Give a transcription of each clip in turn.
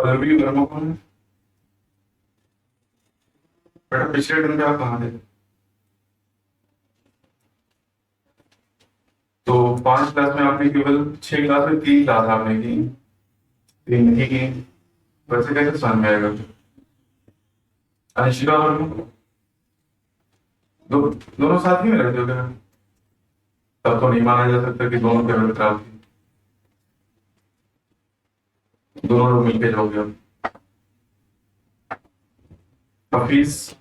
पल्लवी वर्मा कौन है? बेटा पिछले दिन पे आप कहाँ थे? तो 5 क्लास में आपने केवल 6 क्लास में 3 क्लास आपने की, 3 नहीं की। वैसे कैसे समझ में आएगा? अंशिका वर्मा, दोनों साथ ही में रहते हो क्या? तब तो नहीं माना जा सकता कि दोनों तबीयत खराब थी। दोनों लोग मिलके जाओगे अब। हफीज,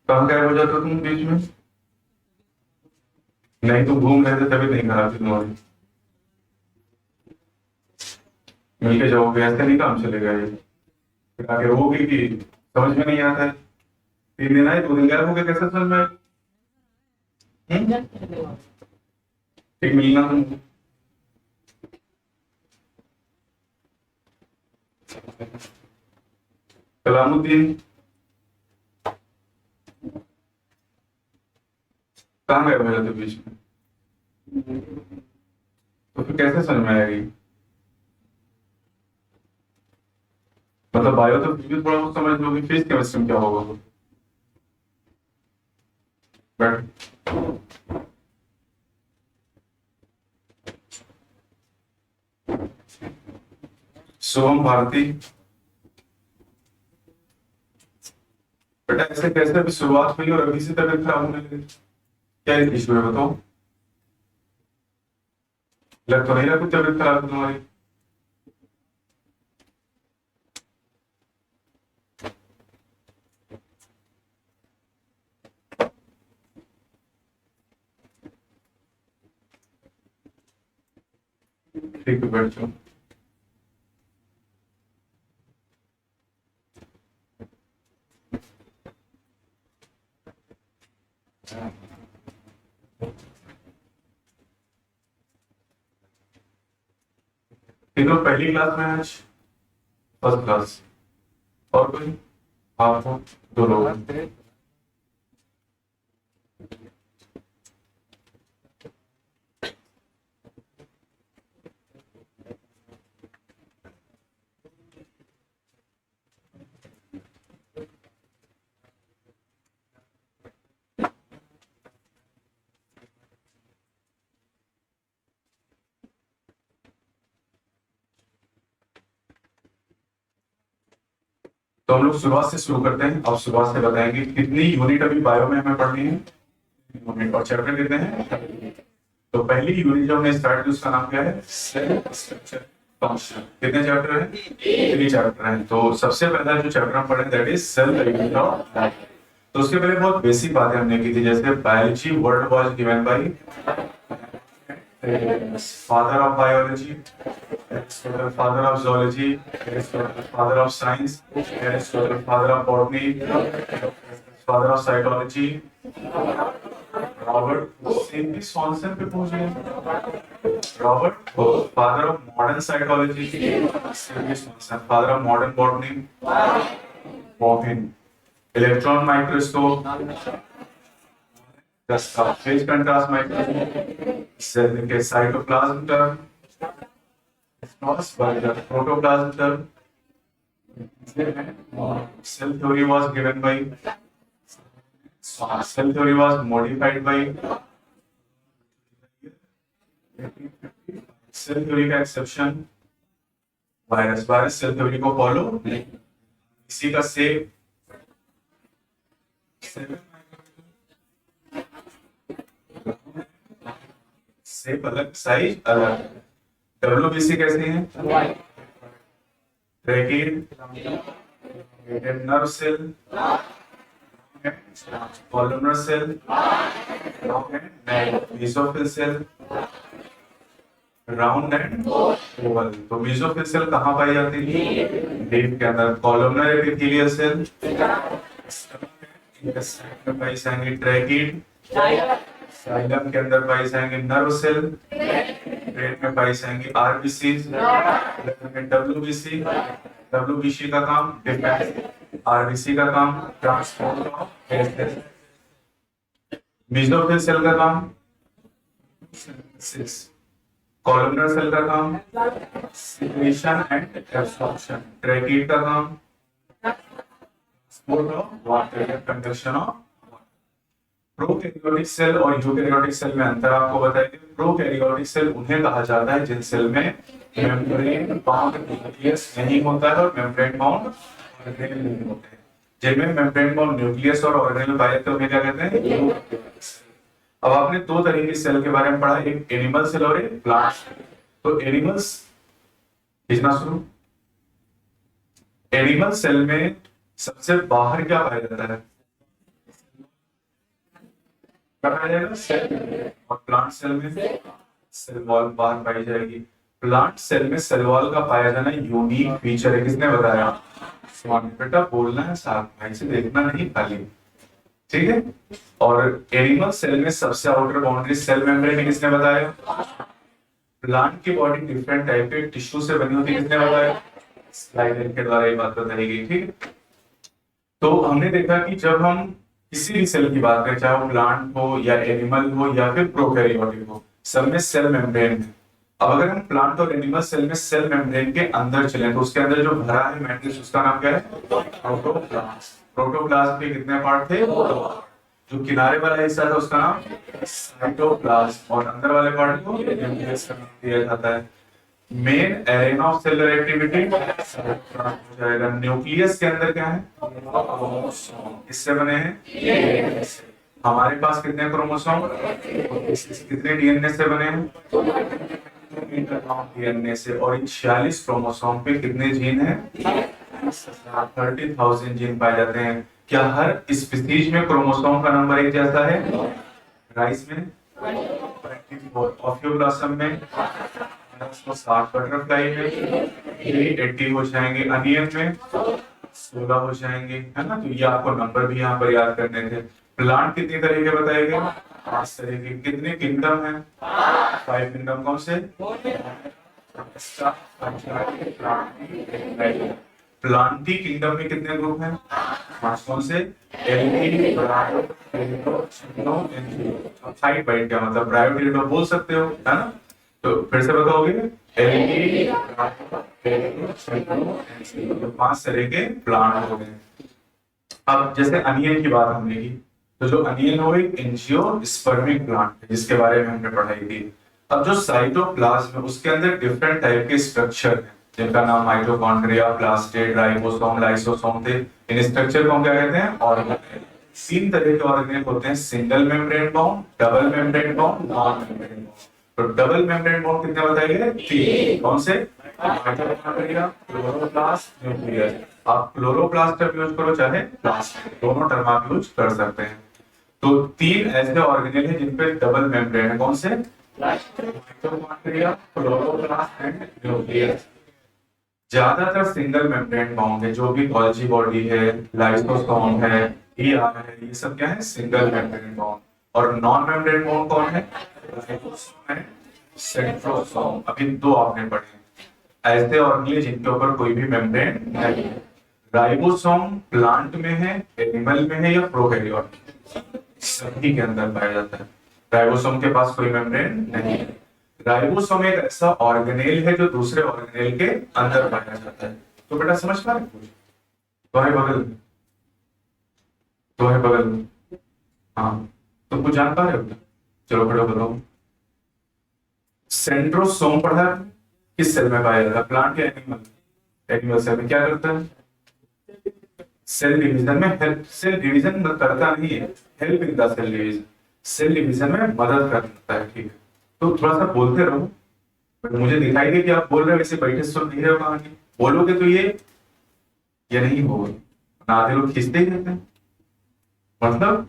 कहाँ गायब हो जाते हो तुम बीच में? नहीं, तुम घूम रहे थे तभी नहीं खराब थी तुम्हारी। मिलके जाओगे, ऐसे नहीं काम चलेगा ये। फिर आगे होगी कि समझ में नहीं आता है। 3 दिन आए, 2 दिन गायब हो गए, कैसे समझ में आए? ठीक मिलना तुम। कलामुद्दीन, कहाँ गायब हो जाते हो बीच में? तो फिर कैसे समझ में आएगी? मतलब बायो तो फिर भी थोड़ा बहुत समझ लोगे, फिजिक्स केमिस्ट्री में क्या होगा वो? बैठ। सोहम भारती, बेटा ऐसे कैसे? अभी शुरुआत हुई और अभी से तबीयत खराब होने लगी, क्या इशू है बताओ? लग तो नहीं रहा कुछ तबीयत खराब है तुम्हारी। ठीक है, बैठ जाओ। तीनों पहली क्लास में आज? First class? और कोई? आप हो? 2 लोग हैं। तो हम लोग शुरुआत से शुरू करते हैं। अब शुरुआत से बताएंगे कितनी यूनिट अभी बायो में हमें पढ़नी है। यूनिट और चैप्टर कितने हैं? तो पहली यूनिट जो हमने स्टार्ट की उसका नाम क्या है? Cell structure function. कितने चैप्टर हैं? 3 चैप्टर हैं। तो सबसे पहला जो चैप्टर हम पढ़े that is cell unit of life. तो उसके पहले बहुत बेसिक बातें हमने की थी, जैसे biology word was given by father of biology, Aristotle, father of zoology, Aristotle, father of science, Aristotle, father of botany, father of psychology, Robert सेम्पी सॉनसन पे पहुंच गए। Robert father of modern psychology, सेम्पी सॉनसन फादर ऑफ मॉडर्न बॉटनी, बॉबिन। Electron microscope, दस्ता phase contrast microscope, cell के cytoplasm term, protoplasm term. Cell theory was given by, cell theory was modified by, cell theory का exception virus. Virus cell theory को follow, इसी का shape अलग, size अलग। WBC कैसे हैं? ट्रैकिंग nerve cell, columnar cell, mesophyll cell, round and oval. तो मेसोफिल सेल कहाँ पाई जाती है? लीफ के अंदर। कॉलमनर एपिथेलियल सेल पाई जाएंगे ट्रैकिड, साइलम के अंदर पाई जाएंगे नर्व सेल, ब्रेन में पाई जाएंगी आरबीसी, डब्ल्यूबीसी। डब्ल्यूबीसी का काम डिफेंस, आरबीसी का काम transport of gases. Mesophyll cell का काम कॉलमनर सेल का काम सिक्रीशन एंड एब्सॉर्प्शन, ट्रैकिड का काम transport of water, conduction of. Prokaryotic cell और यूकैरियोटिक सेल में अंतर आपको बताएंगे। प्रोकैरियोटिक सेल उन्हें कहा जाता है जिन सेल में मेम्ब्रेन बाउंड न्यूक्लियस नहीं होता है और मेम्ब्रेन बाउंड ऑर्गेनेल नहीं होते हैं। जिनमें मेम्ब्रेन बाउंड न्यूक्लियस और ऑर्गेनेल पाए जाते हैं उन्हें क्या कहते हैं, यूकैरियोटिक सेल। अब आपने दो तरह की सेल के बारे में पढ़ा, एक एनिमल सेल और एक प्लांट सेल। तो एनिमल्स खींचना शुरू। एनिमल सेल में सबसे बाहर क्या पाया जाता है, पाया जाएगा सेल, और प्लांट सेल में सेल वॉल बाहर पाई जाएगी। प्लांट सेल में सेल वॉल का पाया जाना यूनिक फीचर है, किसने बताया, बेटा बोलना है साथ भाई से, देखना नहीं खाली, ठीक है। और एनिमल सेल में सबसे आउटर बाउंड्री सेल मेम्ब्रेन किसने बताया। प्लांट की बॉडी डिफरेंट टाइप के टिश्यू से बनी होती है, किसने बताया, स्लाइड के द्वारा ये बात बताई गई, ठीक है। तो हमने देखा कि जब हम किसी भी सेल की बात करें, चाहे वो प्लांट हो या एनिमल हो या फिर प्रोकैरियोटिक हो, सब में सेल मेम्ब्रेन है। अब अगर हम प्लांट और एनिमल सेल में सेल मेम्ब्रेन के अंदर चलें तो उसके अंदर जो भरा है मैट्रिक्स, उसका नाम क्या है, प्रोटोप्लास्ट। प्रोटोप्लास्ट के कितने पार्ट थे, जो किनारे वाला हिस्सा था उसका नाम साइटोप्लाज्म, और अंदर वाले पार्ट को न्यूक्लियस का नाम दिया जाता है। Main arena of cellular activity हो जाएगा। न्यूक्लियस के अंदर क्या है, क्रोमोसोम, इससे बने हैं। हमारे पास कितने क्रोमोसोम, कितने डीएनए से बने हैं, डीएनए से। और इन 46 क्रोमोसोम पे कितने जीन हैं, 30,000 जीन पाए जाते हैं। क्या हर स्पीशीज में क्रोमोसोम का नंबर एक जैसा है, राइस में 24, ऑफियोब्लॉसम में 60, बटरफ्लाई में 80 हो जाएंगे, अनियन में 16 हो जाएंगे, है ना। तो ये आपको नंबर भी यहाँ पर याद करने थे। प्लांट कितनी तरह के बताए गए, 5 तरह के। कितने किंगडम है, 5 किंगडम। कौन से, प्लांटी किंगडम में कितने ग्रुप हैं, 5। कौन से, साइड बाइट क्या मतलब, ब्रायोटिरिडो बोल सकते हो, है ना। तो फिर से बताओगे, 5 तरह के प्लांट हो गए। अब जैसे अनियन की बात हमने की, तो जो अनियन हो एक एंजियोस्पर्मिक प्लांट है जिसके बारे में हमने पढ़ाई थी। अब जो साइटोप्लाज्म है उसके अंदर डिफरेंट टाइप के स्ट्रक्चर है जिनका नाम माइटोकॉन्ड्रिया, प्लास्टिड, राइबोसोम, लाइसोसोम थे। इन स्ट्रक्चर को हम क्या कहते हैं, ऑर्गेनेल। 3 तरह के ऑर्गेनेल होते हैं, single membrane bound, double membrane bound, non membrane bound. तो डबल मेम्ब्रेन बाउंड कितने बताए गए, 3। कौन से, माइटोकॉन्ड्रिया, क्लोरोप्लास्ट, न्यूक्लियस। आप क्लोरोप्लास्ट टर्म यूज करो चाहे प्लास्ट, दोनों टर्म आप यूज कर सकते हैं। तो 3 ऐसे ऑर्गेनेल हैं जिन पे डबल मेम्ब्रेन है। कौन से, माइटोकॉन्ड्रिया, क्लोरोप्लास्ट एंड न्यूक्लियस। ज्यादातर सिंगल मेम्ब्रेन बाउंड है, जो भी गोल्जी बॉडी है, लाइसोसोम है, ईआर है, ये सब क्या है, सिंगल मेम्ब्रेन बाउंड। और नॉन मेम्ब्रेन बाउंड कौन है, राइबोसोम है, सेंट्रोसोम। अभी 2 आपने पढ़े ऐसे ऑर्गेनेल जिनके ऊपर कोई भी मेम्ब्रेन नहीं है। राइबोसोम प्लांट में है, एनिमल में है या प्रोकैरियोट, सभी के अंदर पाया जाता है। राइबोसोम के पास कोई मेम्ब्रेन नहीं है। राइबोसोम एक ऐसा ऑर्गेनेल है जो दूसरे ऑर्गेनेल के अंदर पाया जाता है। तो बेटा समझ पा रहे हो, तुम्हारे बगल में, तुम्हारे बगल में, हाँ तुम कुछ जान पा रहे हो, चलो खड़े बताओ। सेंट्रोसोम पढ़ा किस सेल में पाया जाता है, प्लांट या एनिमल, एनिमल सेल में क्या करता है, सेल डिवीजन में हेल्प, सेल डिवीजन करता नहीं है, help in the cell division, cell division में मदद करता है, ठीक है। तो थोड़ा सा बोलते रहो, बट मुझे दिखाई दे कि आप बोल रहे हो, वैसे बैठे सुन नहीं रहे हो कहानी, बोलोगे तो ये नहीं होगा। आधे लोग खींचते ही रहते हैं, मतलब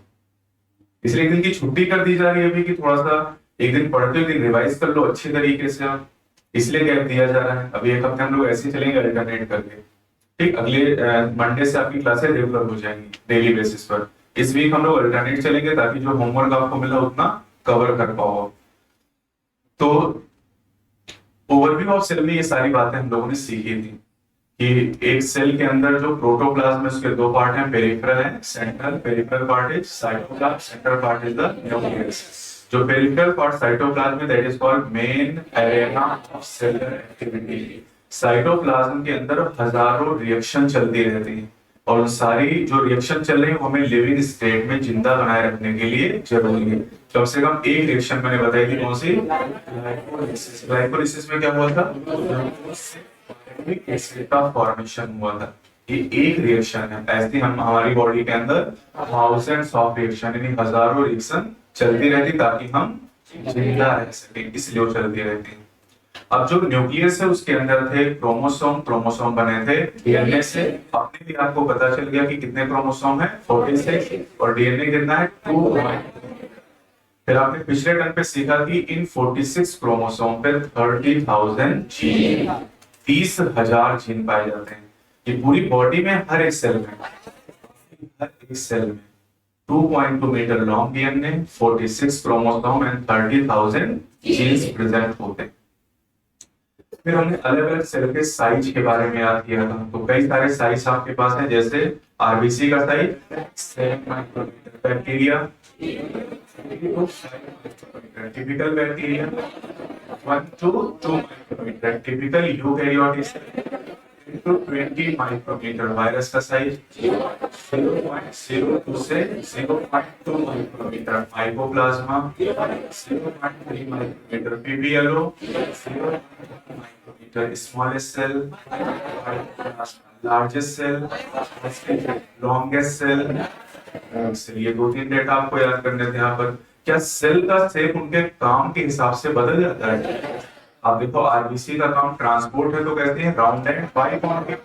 इसलिए एक दिन की छुट्टी कर दी जा रही है अभी कि थोड़ा सा एक दिन पढ़ते हो, एक दिन रिवाइज कर लो अच्छी तरीके से, आप इसलिए गैप दिया जा रहा है। अभी एक हफ्ते हम लोग ऐसे ही चलेंगे अल्टरनेट करके, ठीक। अगले मंडे से आपकी क्लासेस रेगुलर हो जाएंगी डेली बेसिस पर। इस वीक हम लोग अल्टरनेट चलेंगे ताकि जो होमवर्क आपको मिला उतना कवर कर पाओ। तो ओवरव्यू ऑफ सेल में ये सारी बातें हम लोगों ने सीखी थी कि एक सेल के अंदर जो प्रोटोप्लाज्म है उसके 2 पार्ट हैं, पेरिफेरल है central. Peripheral part is cytoplasm, central part is the nucleus. जो पेरिफेरल पार्ट साइटोप्लाज्म में that is called main arena of cellular activity. Cytoplasm के अंदर हजारों रिएक्शन चलती रहती है और सारी जो रिएक्शन चल रही है वो हमें लिविंग स्टेट में जिंदा बनाए रखने के लिए जरूरी है। कम से कम एक रिएक्शन मैंने बताई थी, कौन सी? ग्लाइकोलिसिस। ग्लाइकोलिसिस में क्या हुआ था? एसिड का फॉर्मेशन हुआ था। ये एक रिएक्शन है। ऐसे हम हमारी बॉडी के अंदर थाउजेंड्स ऑफ रिएक्शन यानी हजारों रिएक्शन चलती रहती ताकि हम जिंदा रह सके, इसलिए वो चलती रहती है। अब जो न्यूक्लियस है उसके अंदर थे क्रोमोसोम, क्रोमोसोम बने थे डीएनए से। अपने भी आपको पता चल गया कि कितने क्रोमोसोम है 46 और डीएनए कितना है 2। फिर आपने पिछले टर्म पे सीखा कि इन 46 क्रोमोसोम पे 30,000 जीन, 30,000 जीन पाए जाते हैं। ये पूरी बॉडी में हर एक सेल में 2.2 metre long DNA, 46 chromosome and 30,000 genes present होते हैं। फिर हमने अलग अलग सेल के साइज के बारे में याद किया था। तो कई सारे साइज आपके पास हैं, जैसे आरबीसी का size 7 micrometre, bacteria typical bacteria 1 to 2 micrometre, typical eukaryotic 20 micrometre, virus का साइज 0.02 से 0.2 micrometre, mycoplasma 0.3 micrometre, PPLO 0 micrometre, smallest cell, largest cell, longest cell. ये 2-3 डेटा आपको याद करने थे यहाँ पर। क्या सेल का शेप उनके काम के हिसाब से बदल जाता है? आप देखो आरबीसी का काम ट्रांसपोर्ट है तो कहते हैं राउंड एंड बाइकॉन्केव,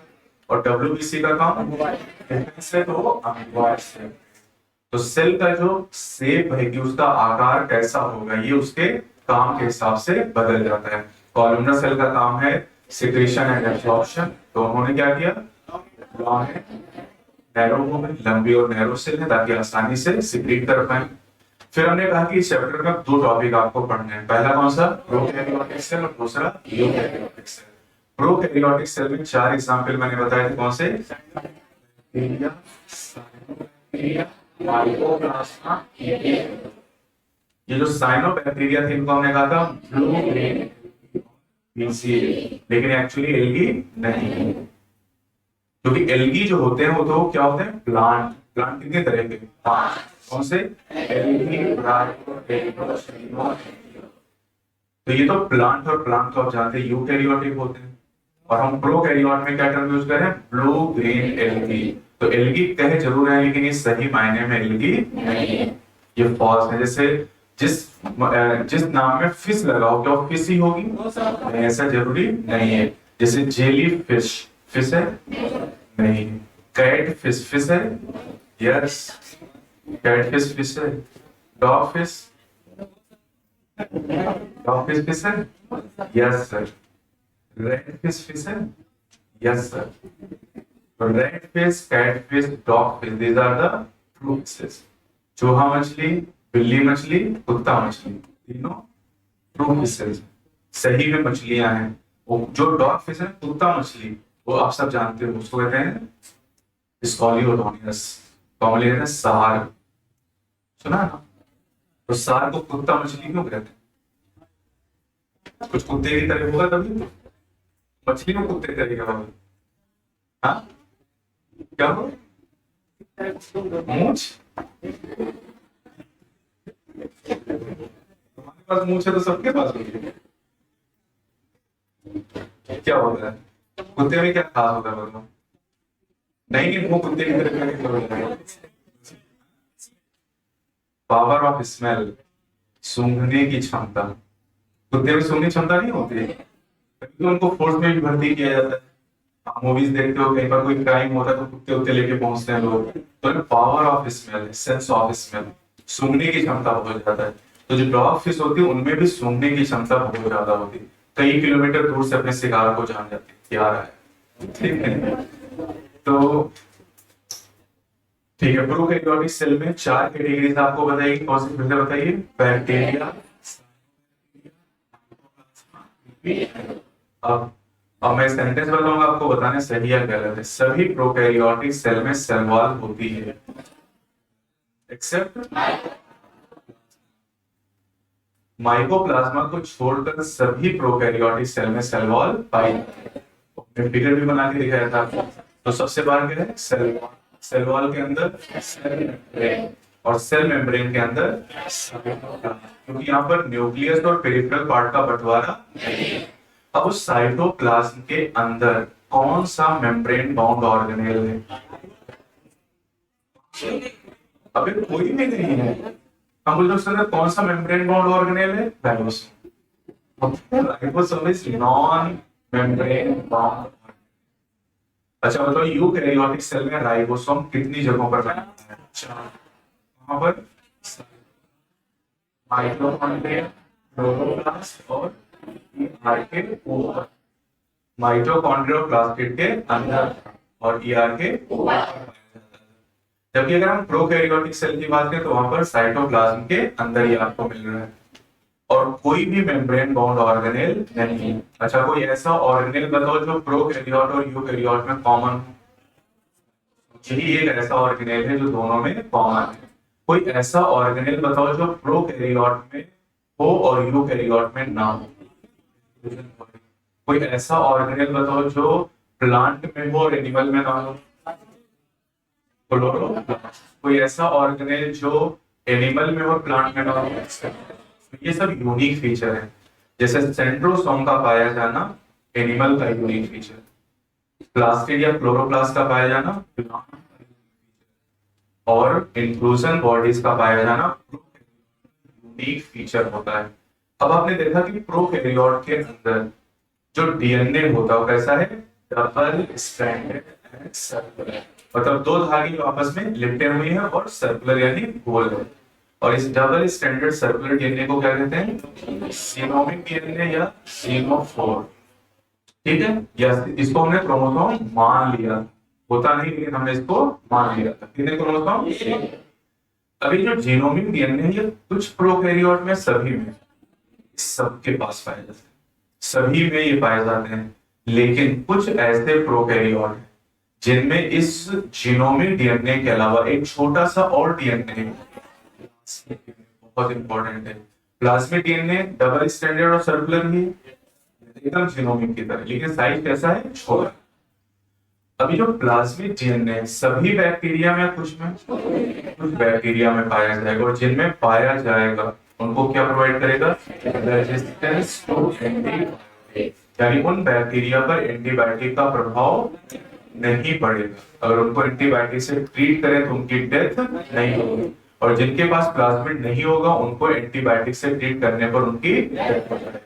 और डब्ल्यूबीसी का काम डिफेंस है तो अमीबाइड्स है। तो सेल का जो शेप है कि उसका आकार कैसा होगा ये उसके काम के हिसाब से बदल जाता है। कॉलमनर सेल का काम है सिक्रीशन एंड एब्जॉर्प्शन, तो उन्होंने क्या किया, लॉन्ग है, नैरो हो गई, लंबी और नैरो सेल है ताकि आसानी से सिक्रीट कर पाए। फिर हमने कहा कि इस चैप्टर में 2 टॉपिक आपको पढ़ने हैं। पहला कौन सा? प्रोकैरियोटिक सेल और दूसरा यूकैरियोटिक सेल। प्रोकैरियोटिक सेल में 4 एग्जांपल मैंने बताए थे, कौन से? Bacteria, cyanobacteria, mycoplasma. ये जो साइनोबैक्टीरिया थे इनको हमने कहा था ब्लू ग्रेन बीसी, लेकिन एक्चुअली एल्गी नहीं, क्योंकि एल्गी जो होते हैं वो तो क्या होते हैं? प्लांट। प्लांट कितने तरह के? 5। कौन से? एल्गी, तो ये तो प्लांट, और प्लांट तो आप जानते हैं यूकैरियोटिक होते हैं, और हम प्रोकैरियोट में क्या टर्म यूज कर रहे हैं? Blue green algae. तो एल्गी कहे जरूर है लेकिन ये सही मायने में एल्गी नहीं है, ये फॉल्स है। जैसे जिस नाम में फिश लगा हो क्या वो फिश ही होगी? नहीं, ऐसा जरूरी नहीं है। जैसे जेली फिश, फिश है? नहीं। कैट फिश, फिश है? यस, कैटफिश फिश है। Dog fish, dog fish fish है? Yes sir. Red fish fish है? Yes sir. तो red fish, catfish, dog fish, these are the true fishes. चूहा मछली, बिल्ली मछली, कुत्ता मछली, तीनों ट्रू फिशेस, सही में मछलियां हैं। वो जो डॉग फिश है, कुत्ता मछली, वो आप सब जानते हो, उसको कहते हैं स्कॉलियोडोनियस, कॉमनली कहते हैं सार, सुना ना? तो सार को कुत्ता मछली क्यों कहते हैं? कुछ कुत्ते की तरह होगा तभी तो मछली में कुत्ते की तरह होगा। हाँ क्या हो? मूंछ? तुम्हारे पास मूंछ है तो सबके पास होगी। क्या होता है कुत्ते में? क्या खास होता है मतलब? नहीं, वो कुत्ते की तरह पावर ऑफ स्मेल, सूंघने की क्षमता। कुत्ते में सूंघने की क्षमता नहीं होती, तो उनको फोर्स में भी भर्ती किया जाता है। आप मूवीज देखते हो, कहीं पर कोई क्राइम होता है तो कुत्ते उत्ते लेके पहुंचते हैं लोग। तो power of smell, sense of smell, सूंघने की क्षमता बहुत ज्यादा है। तो जो डॉग फिश होती है उनमें भी सूंघने की क्षमता बहुत ज्यादा होती है, कई किलोमीटर दूर से अपने शिकार को जान जाती है क्या रहा है। ठीक है, तो ठीक है। प्रोकैरियोटिक सेल में 4 कैटेगरीज आपको बताइए, कौन सी? फिर से बताइए। बैक्टीरिया, अब मैं सेंटेंस बताऊंगा, आपको बताने सही या गलत है। सभी प्रोकैरियोटिक सेल में सेल वॉल होती है एक्सेप्ट माइकोप्लाज्मा को छोड़कर सभी प्रोकैरियोटिक सेल में सेल वॉल पाई जाती है। हमने फिगर भी बना के दिखाया था। तो सबसे बाहर क्या है, सेल वॉल। सेल वॉल के अंदर सेल मेम्ब्रेन, और सेल मेम्ब्रेन के अंदर साइटोप्लाज्म, क्योंकि यहाँ पर न्यूक्लियस और पेरिफेरल पार्ट का बंटवारा। अब उस साइटोप्लाज्म के अंदर कौन सा मेम्ब्रेन बाउंड ऑर्गेनेल है? अबे कोई भी नहीं है। हम बोल सकते हैं कौन सा मेम्ब्रेन बाउंड ऑर्गेनेल है? Ribosome. Ribosome is non membrane bound. अच्छा बताओ, यूकैरियोटिक सेल में राइबोसोम कितनी जगहों पर पाया जाता है? 4। वहां पर माइटोकॉन्ड्रिया, क्लोरोप्लास्ट और ईआर के ऊपर। माइटोकॉन्ड्रिया और प्लास्टिड के अंदर और ईआर के ऊपर। जबकि अगर हम प्रोकैरियोटिक सेल की बात करें तो वहां पर साइटोप्लाज्म के अंदर ही आपको मिल रहा है, और कोई भी मेम्ब्रेन बाउंड ऑर्गेनेल नहीं। अच्छा, कोई ऐसा ऑर्गेनेल बताओ जो प्रोकैरियोट और यूकैरियोट में कॉमन। यही एक ऐसा ऑर्गेनेल है जो दोनों में कॉमन है। कोई ऐसा ऑर्गेनेल बताओ जो प्रोकैरियोट में हो और यूकैरियोट में ना हो। कोई ऐसा ऑर्गेनेल बताओ जो प्लांट में हो और एनिमल में ना हो। क्लोरोप्लास्ट। कोई ऐसा ऑर्गेनेल जो एनिमल में और प्लांट में ना हो। ये सब यूनिक फीचर है। जैसे सेंट्रोसोम का पाया जाना एनिमल का यूनिक फीचर, प्लास्टिड या क्लोरोप्लास्ट का पाया जाना प्लांट, और इंक्लूजन बॉडीज का पाया जाना यूनिक फीचर होता है। अब आपने देखा कि प्रोकैरियोट के अंदर जो डीएनए होता है वो कैसा है? डबल स्ट्रैंडेड एंड सर्कुलर, मतलब दो धागे आपस में लिपटे हुए हैं और सर्कुलर यानी गोल है। और इस डबल स्टैंडर्ड सर्कुलर डीएनए को क्या कहते हैं? सीनोमिक डीएनए या सीनोफोर। ठीक है, या इसको हमने क्रोमोसोम मान लिया, होता नहीं लेकिन हमने इसको मान लिया था। कितने क्रोमोसोम? अभी जो जीनोमिक डीएनए है ये कुछ प्रोकैरियोट में, सभी में, सबके पास पाए जाते हैं, सभी में ये पाए जाते हैं। लेकिन कुछ ऐसे प्रोकैरियोट हैं जिनमें इस जीनोमिक डीएनए के अलावा एक छोटा सा और डीएनए बहुत इंपॉर्टेंट है। प्लाज्मिक डीएनए डबल स्टैंडर्ड और सर्कुलर ही एकदम जीनोमिक की तरह, लेकिन साइज कैसा है? छोटा। अभी जो प्लाज्मिक डीएनए सभी बैक्टीरिया में, कुछ बैक्टीरिया में पाया जाएगा, और जिनमें पाया जाएगा उनको क्या प्रोवाइड करेगा? रेजिस्टेंस टू एंटीबायोटिक, यानी उन बैक्टीरिया पर एंटीबायोटिक का प्रभाव नहीं पड़ेगा। अगर उनको एंटीबायोटिक से ट्रीट करें तो उनकी डेथ नहीं होगी, और जिनके पास प्लाज्मिड नहीं होगा उनको एंटीबायोटिक से ट्रीट करने पर उनकी डेथ हो जाएगी।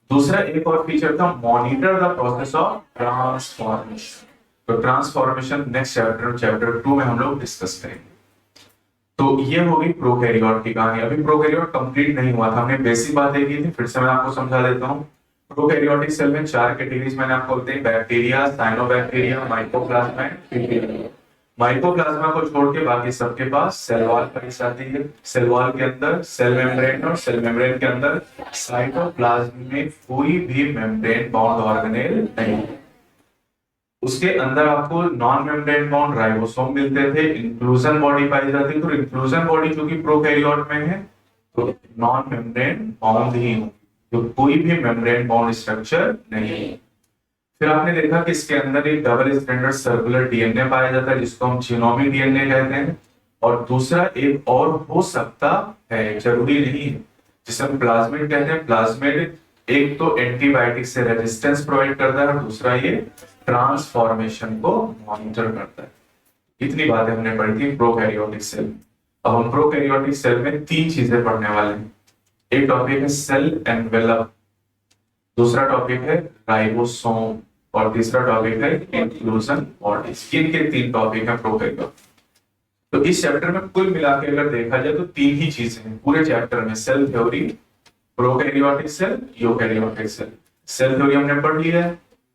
दूसरा एक और फीचर था, monitor the process of transformation. तो ट्रांसफॉर्मेशन नेक्स्ट चैप्टर 2 में हम लोग डिस्कस करेंगे। तो ये हो गई प्रोकैरियोट की कहानी। अभी प्रोकैरियोट कंप्लीट नहीं हुआ था, हमने बेसिक बातें की थी, फिर से मैं आपको समझा देता हूँ। प्रोकैरियोटिक सेल में 4 कैटेगरीज मैंने आपको बताई, बैक्टीरिया, साइनोबैक्टीरिया, माइकोप्लाज्मा एंड प्यूपेरिया। माइकोप्लाज्मा को छोड़ के बाकी सबके पास सेल वॉल पाई जाती है। सेल वॉल के अंदर सेल मेम्ब्रेन, और सेल मेम्ब्रेन के अंदर साइटोप्लाज्म में कोई भी मेम्ब्रेन बाउंड ऑर्गेनेल नहीं है। उसके अंदर आपको नॉन मेम्ब्रेन बाउंड राइबोसोम मिलते थे, इंक्लूजन बॉडी पाई जाती है। तो इंक्लूजन बॉडी जो कि प्रोकैरियोट में है तो नॉन मेम्ब्रेन बाउंड ही, तो कोई भी मेम्ब्रेन बाउंड स्ट्रक्चर नहीं है। फिर आपने देखा कि इसके अंदर एक डबल स्टैंडर्ड सर्कुलर डीएनए पाया जाता है जिसको हम जीनोमिक डीएनए कहते हैं, और दूसरा एक और हो सकता है, जरूरी नहीं है, जिसे हम प्लाज्मिड कहते हैं। प्लाज्मिड एक तो एंटीबायोटिक से रेजिस्टेंस प्रोवाइड करता है और दूसरा ये ट्रांसफॉर्मेशन को मॉनिटर करता है। इतनी बातें हमने पढ़ी थी प्रोकैरियोटिक सेल। अब हम प्रोकैरियोटिक सेल में 3 चीजें पढ़ने वाले हैं। एक टॉपिक है सेल एनवेलप, दूसरा टॉपिक है राइबोसोम, और तीसरा टॉपिक है इंक्लूजन बॉडीज। इनके 3 टॉपिक हैं प्रोकैरियोट। तो इस चैप्टर में कुल मिला के अगर देखा जाए तो 3 ही चीजें हैं पूरे चैप्टर में, cell theory, prokaryotic cell, eukaryotic cell. Cell theory हमने पढ़ ली है,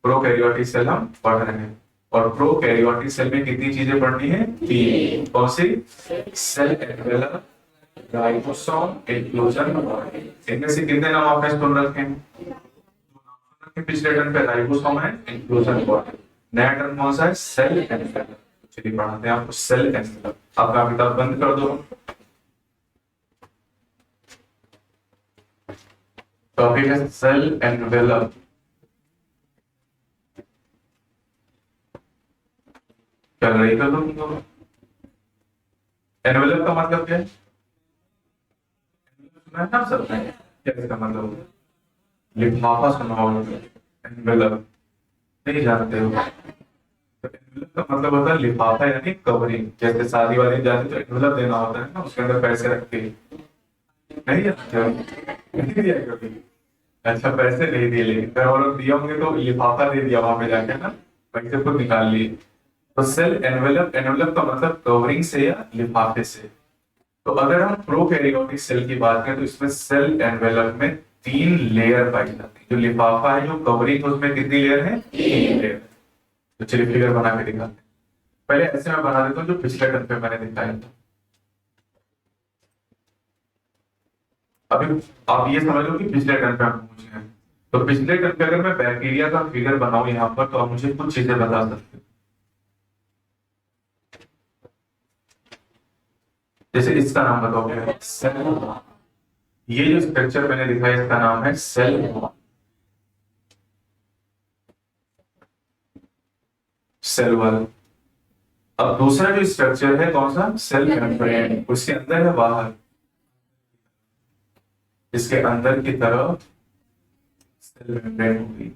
प्रोकैरियोटिक सेल हम पढ़ रहे हैं। और प्रोकैरियोटिक सेल में कितनी चीजें पढ़नी है? 3। कौन सी? Cell envelope, ribosome, inclusion body. इनमें से कितने नाम आपने सुन रखे हैं? पिछले टर्म पे राइबोसोम है, इंक्लूजन बॉडी। नया टर्म कौन सा है? Cell envelope. चलिए पढ़ाते हैं आपको सेल एनवेलप। आपका किताब बंद कर दो। टॉपिक है सेल एनवेलप। चल रही कर दो। एनवेलप का मतलब क्या है? सुना है ना सबने? क्या इसका मतलब होता है? लिफाफा सुना होगा। एनवेलप नहीं जानते हो? तो एनवेलप का मतलब होता है लिफाफा, यानी कवरिंग। जैसे शादी वाली जाती तो एनवेलप देना होता है ना, उसके अंदर पैसे रख के। नहीं जानते हो? नहीं दिया कभी? अच्छा, पैसे नहीं दिए, लेकिन घर वालों दिए होंगे तो लिफाफा दे दिया वहां पे जाके ना, पैसे खुद निकाल लिए। तो सेल एनवेलप, एनवेलप का मतलब कवरिंग से या लिफाफे से। तो अगर हम प्रोकैरियोटिक सेल की बात करें तो इसमें सेल एनवेलप में 3 लेयर पाई जाती है। जो लिफाफा है, जो कवरिंग है, उसमें कितनी लेयर है? 3 लेयर। तो चलिए फिगर बना के दिखाते हैं। पहले ऐसे मैं बना देता हूँ जो पिछले टर्म पे मैंने दिखाया था। अभी आप ये समझ लो कि पिछले टर्म पे हम पूछ रहे हैं। तो पिछले टर्म पे अगर मैं बैक्टीरिया का फिगर बनाऊं यहाँ पर, तो आप मुझे कुछ चीजें बता सकते हो। जैसे इसका नाम बताओ क्या है? सेल। ये जो स्ट्रक्चर मैंने दिखाया इसका नाम है सेल। Cell wall. अब दूसरा जो स्ट्रक्चर है कौन सा? Cell membrane. उसके अंदर है बाहर? इसके अंदर की तरफ सेल मेम्ब्रेन होगी।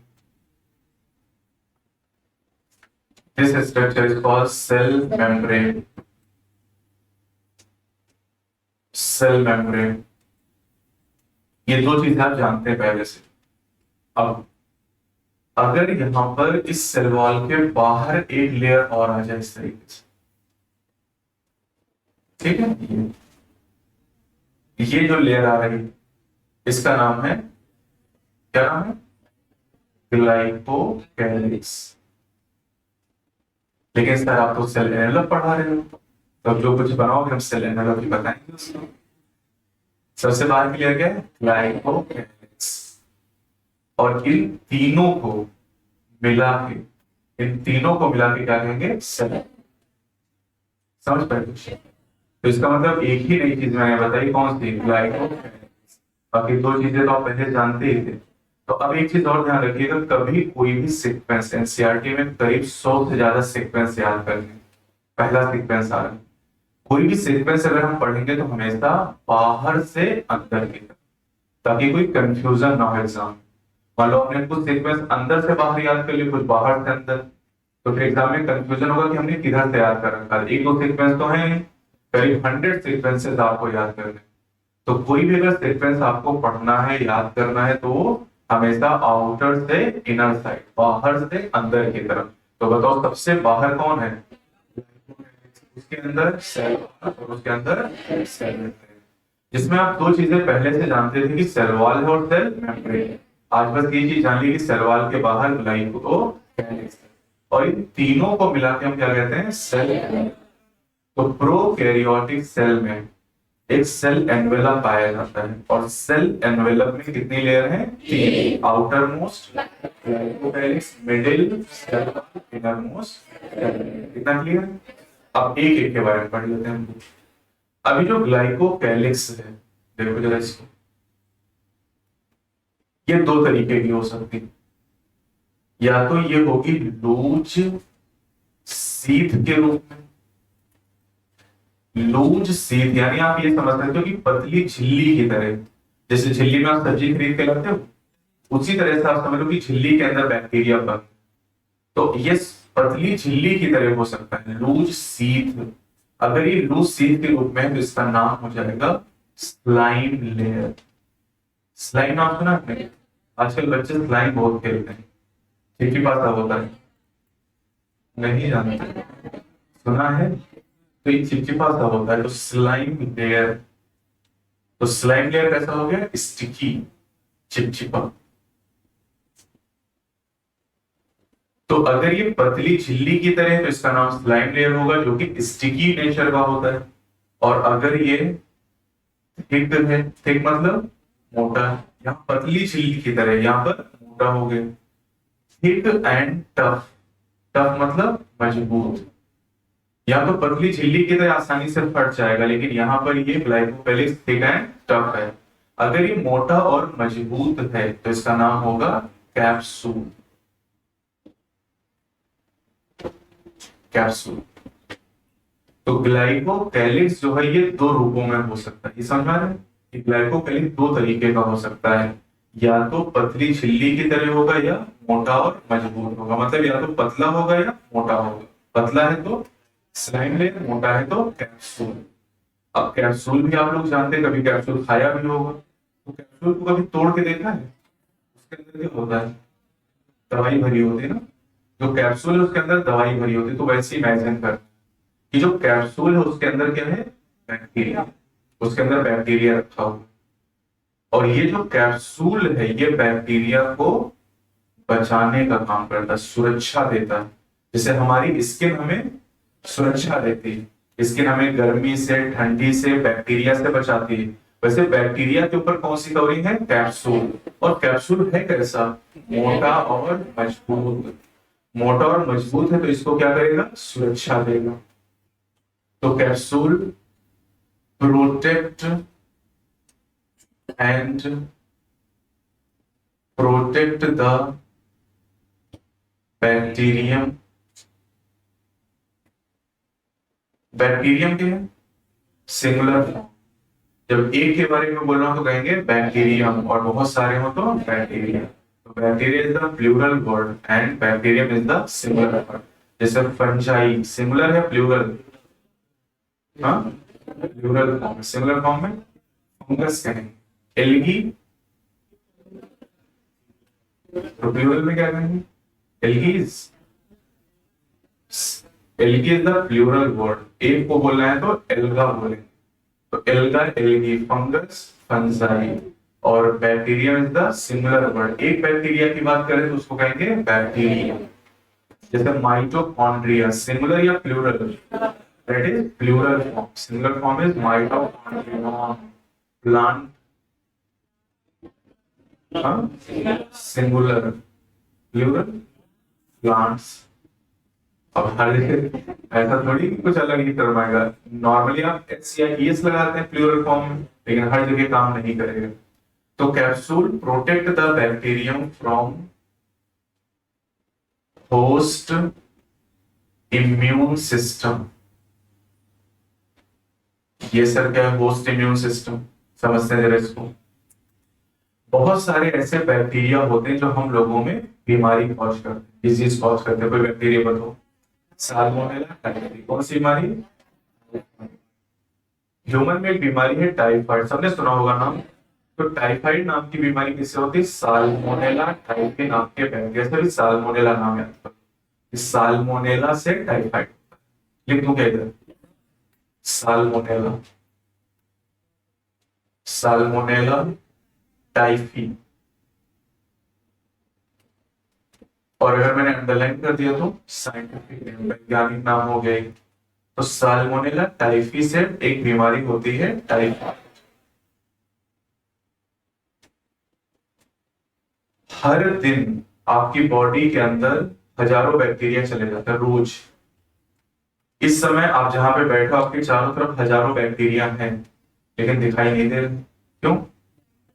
This structure is called cell membrane. Cell membrane. ये दो चीजें आप जानते हैं पहले से। अब अगर यहां पर इस सेल वॉल के बाहर एक लेयर और आ जाए इस तरीके से, ठीक है, ये जो लेयर आ रही है इसका नाम है, क्या नाम है? ग्लाइकोकैलिक्स। लेकिन सर आप तो सेल एनवेलप पढ़ा रहे हो, तो जो कुछ बनाओगे हम सेल एनवेलप ही बताएंगे उसको। सबसे बाहर की लेयर क्या है? ग्लाइकोकैलिक्स। और मिला के इन तीनों को मिला के क्या कहेंगे? सेल। समझ पाए कुछ? तो इसका मतलब एक ही नई चीज मैंने बताई, कौन सी? ग्लाइकोकैलिक्स। बाकी दो चीजें तो आप पहले जानते ही थे। तो अब एक चीज और ध्यान रखिएगा, कभी कोई भी सीक्वेंस एनसीईआरटी में करीब 100 से ज्यादा सीक्वेंस याद करने। पहला सीक्वेंस आ रहा है, कोई भी सीक्वेंस अगर हम पढ़ेंगे तो हमेशा बाहर से अंदर की तरफ, ताकि कोई कंफ्यूजन ना हो एग्जाम में। मान लो हमने कुछ सीक्वेंस अंदर से बाहर याद कर लिया, कुछ बाहर से अंदर, तो फिर एग्जाम में कंफ्यूजन होगा कि हमने किधर से याद कर रखा है। एक दो सीक्वेंस तो है, करीब 100 सीक्वेंसेस आपको याद करने। तो कोई भी अगर सीक्वेंस आपको पढ़ना है, याद करना है, तो हमेशा आउटर से इनर साइड, बाहर से अंदर की तरफ। तो बताओ सबसे बाहर कौन है? उसके अंदर सेल और उसके अंदर सेल मेम्ब्रेन। जिसमें आप दो चीजें पहले से जानते थे कि सेल वॉल है और सेल मेम्ब्रेन। आज बस ये चीज जान ली कि सेल वॉल के बाहर ग्लाइकोकैलिक्स है, और इन तीनों को मिला के हम क्या कहते हैं? सेल। तो प्रोकैरियोटिक सेल में एक सेल एनवेलप पाया जाता है, और सेल एनवेलप में कितनी लेयर है? 3। Outermost glycocalyx, middle cell, innermost. कितना क्लियर? अब एक एक के बारे में पढ़ लेते हैं। अभी जो ग्लाइकोकैलिक्स है, देखो जरा इसको, ये दो तरीके की हो सकती है। या तो ये होगी लूज सीथ के रूप में। लूज सीथ यानी आप ये समझ सकते हो कि पतली झिल्ली की तरह। जैसे झिल्ली में आप सब्जी खरीद के लाते हो, उसी तरह से आप समझ लो कि झिल्ली के अंदर बैक्टीरिया बन। तो ये पतली झिल्ली की तरह हो सकता है, लूज सीथ। अगर ये लूज सीथ के रूप में है तो इसका नाम हो जाएगा स्लाइम लेयर। स्लाइम नाम सुना आपने? आजकल बच्चे स्लाइम बहुत खेलते हैं, चिपचिपा होता है। नहीं जानते? सुना है? तो ये चिपचिपा सा होता है, तो स्लाइम लेयर। तो स्लाइम लेयर कैसा हो गया? स्टिकी, चिपचिपा। तो अगर ये पतली झिल्ली की तरह है तो इसका नाम स्लाइम लेयर होगा, जो कि स्टिकी नेचर का होता है। और अगर ये थिक है, थिक मतलब मोटा, यहाँ पतली झिल्ली की तरह, यहाँ पर मोटा हो गया। थिक एंड टफ, टफ मतलब मजबूत। यहाँ पर पतली झिल्ली की तरह आसानी से फट जाएगा, लेकिन यहाँ पर ये ग्लाइकोकैलिक्स थिक एंड टफ है। अगर ये मोटा और मजबूत है तो इसका नाम होगा कैप्सूल। कैप्सूल। तो ग्लाइकोकैलिक्स जो है ये दो रूपों में हो सकता है, ये समझ आ रहा है कि ग्लाइकोकैलिक्स दो तरीके का हो सकता है, या तो पतली झिल्ली की तरह होगा या मोटा और मजबूत होगा। मतलब या तो पतला होगा या मोटा होगा। पतला है तो स्लाइम लेयर, मोटा है तो कैप्सूल। अब कैप्सूल भी आप लोग जानते हैं, कभी कैप्सूल खाया भी होगा, तो कैप्सूल को कभी तोड़ के देखा है? उसके अंदर क्या होता है? दवाई भरी होती है ना। जो कैप्सूल है उसके अंदर दवाई भरी होती है। तो वैसे इमेजिन कर कि जो कैप्सूल है उसके अंदर क्या है? बैक्टीरिया। उसके अंदर बैक्टीरिया रखा हुआ, और ये जो कैप्सूल है ये बैक्टीरिया को बचाने का काम करता है, सुरक्षा देता है। जैसे हमारी स्किन हमें सुरक्षा देती है, स्किन हमें गर्मी से, ठंडी से, बैक्टीरिया से बचाती है, वैसे बैक्टीरिया के ऊपर कौन सी कवरिंग है? कैप्सूल। और कैप्सूल है कैसा? मोटा और मजबूत। मोटा और मजबूत है तो इसको क्या करेगा? सुरक्षा देगा। तो capsule protect and protect the bacterium. Bacterium क्या है? Singular form. जब एक के बारे में बोल रहा हूं तो कहेंगे बैक्टीरियम, और बहुत सारे हो तो बैक्टीरिया। तो bacteria is the plural word and bacterium is the singular word. जैसे फंजाई सिंगुलर है प्लूरल? हाँ, प्लूरल फॉर्म। सिंगुलर फॉर्म में फंगस कहेंगे। एल्गी तो प्लूरल में क्या कहेंगे? Algaes. Algae is the plural word. एक को बोलना है तो एल्गा बोलेंगे। तो एल्गा, एल्गी, फंगस, फंजाई, और bacteria is the singular word. एक बैक्टीरिया की बात करें तो उसको कहेंगे बैक्टीरिया। जैसे माइटोकॉन्ड्रिया सिंगुलर या plural? That is plural form. Singular form is mitochondria. Plant singular, plural plants. अब हर जगह ऐसा थोड़ी कि कुछ अलग ही टर्म आएगा। नॉर्मली आप एस या ईएस लगाते हैं प्लूरल फॉर्म में, लेकिन हर जगह काम नहीं करेगा। तो capsule protect the bacterium from host immune system. ये सर क्या है? Host immune system. समझते हैं जरा इसको। बहुत सारे ऐसे बैक्टीरिया होते हैं जो हम लोगों में बीमारी कॉज करते हैं, डिजीज कॉज करते हैं। कोई बैक्टीरिया बताओ। Salmonella typhi. कौन सी बीमारी? ह्यूमन में एक बीमारी है टाइफाइड, सबने सुना होगा नाम। तो टाइफाइड नाम की बीमारी किससे होती है? साल्मोनेला टाइफी नाम के बैक्टीरिया से भी साल्मोनेला नाम याद करो। इस साल्मोनेला से टाइफाइड। लिख दूं क्या इधर? Salmonella, salmonella typhi. और अगर मैंने अंडरलाइन कर दिया तो साइंटिफिक नेम, वैज्ञानिक नाम हो गया। तो साल्मोनेला टाइफी से एक बीमारी होती है टाइफाइड। हर दिन आपकी बॉडी के अंदर हजारों बैक्टीरिया चले जाते हैं रोज। इस समय आप जहां पे बैठे हो आपके चारों तरफ हजारों बैक्टीरिया हैं, लेकिन दिखाई नहीं दे रहे। क्यों?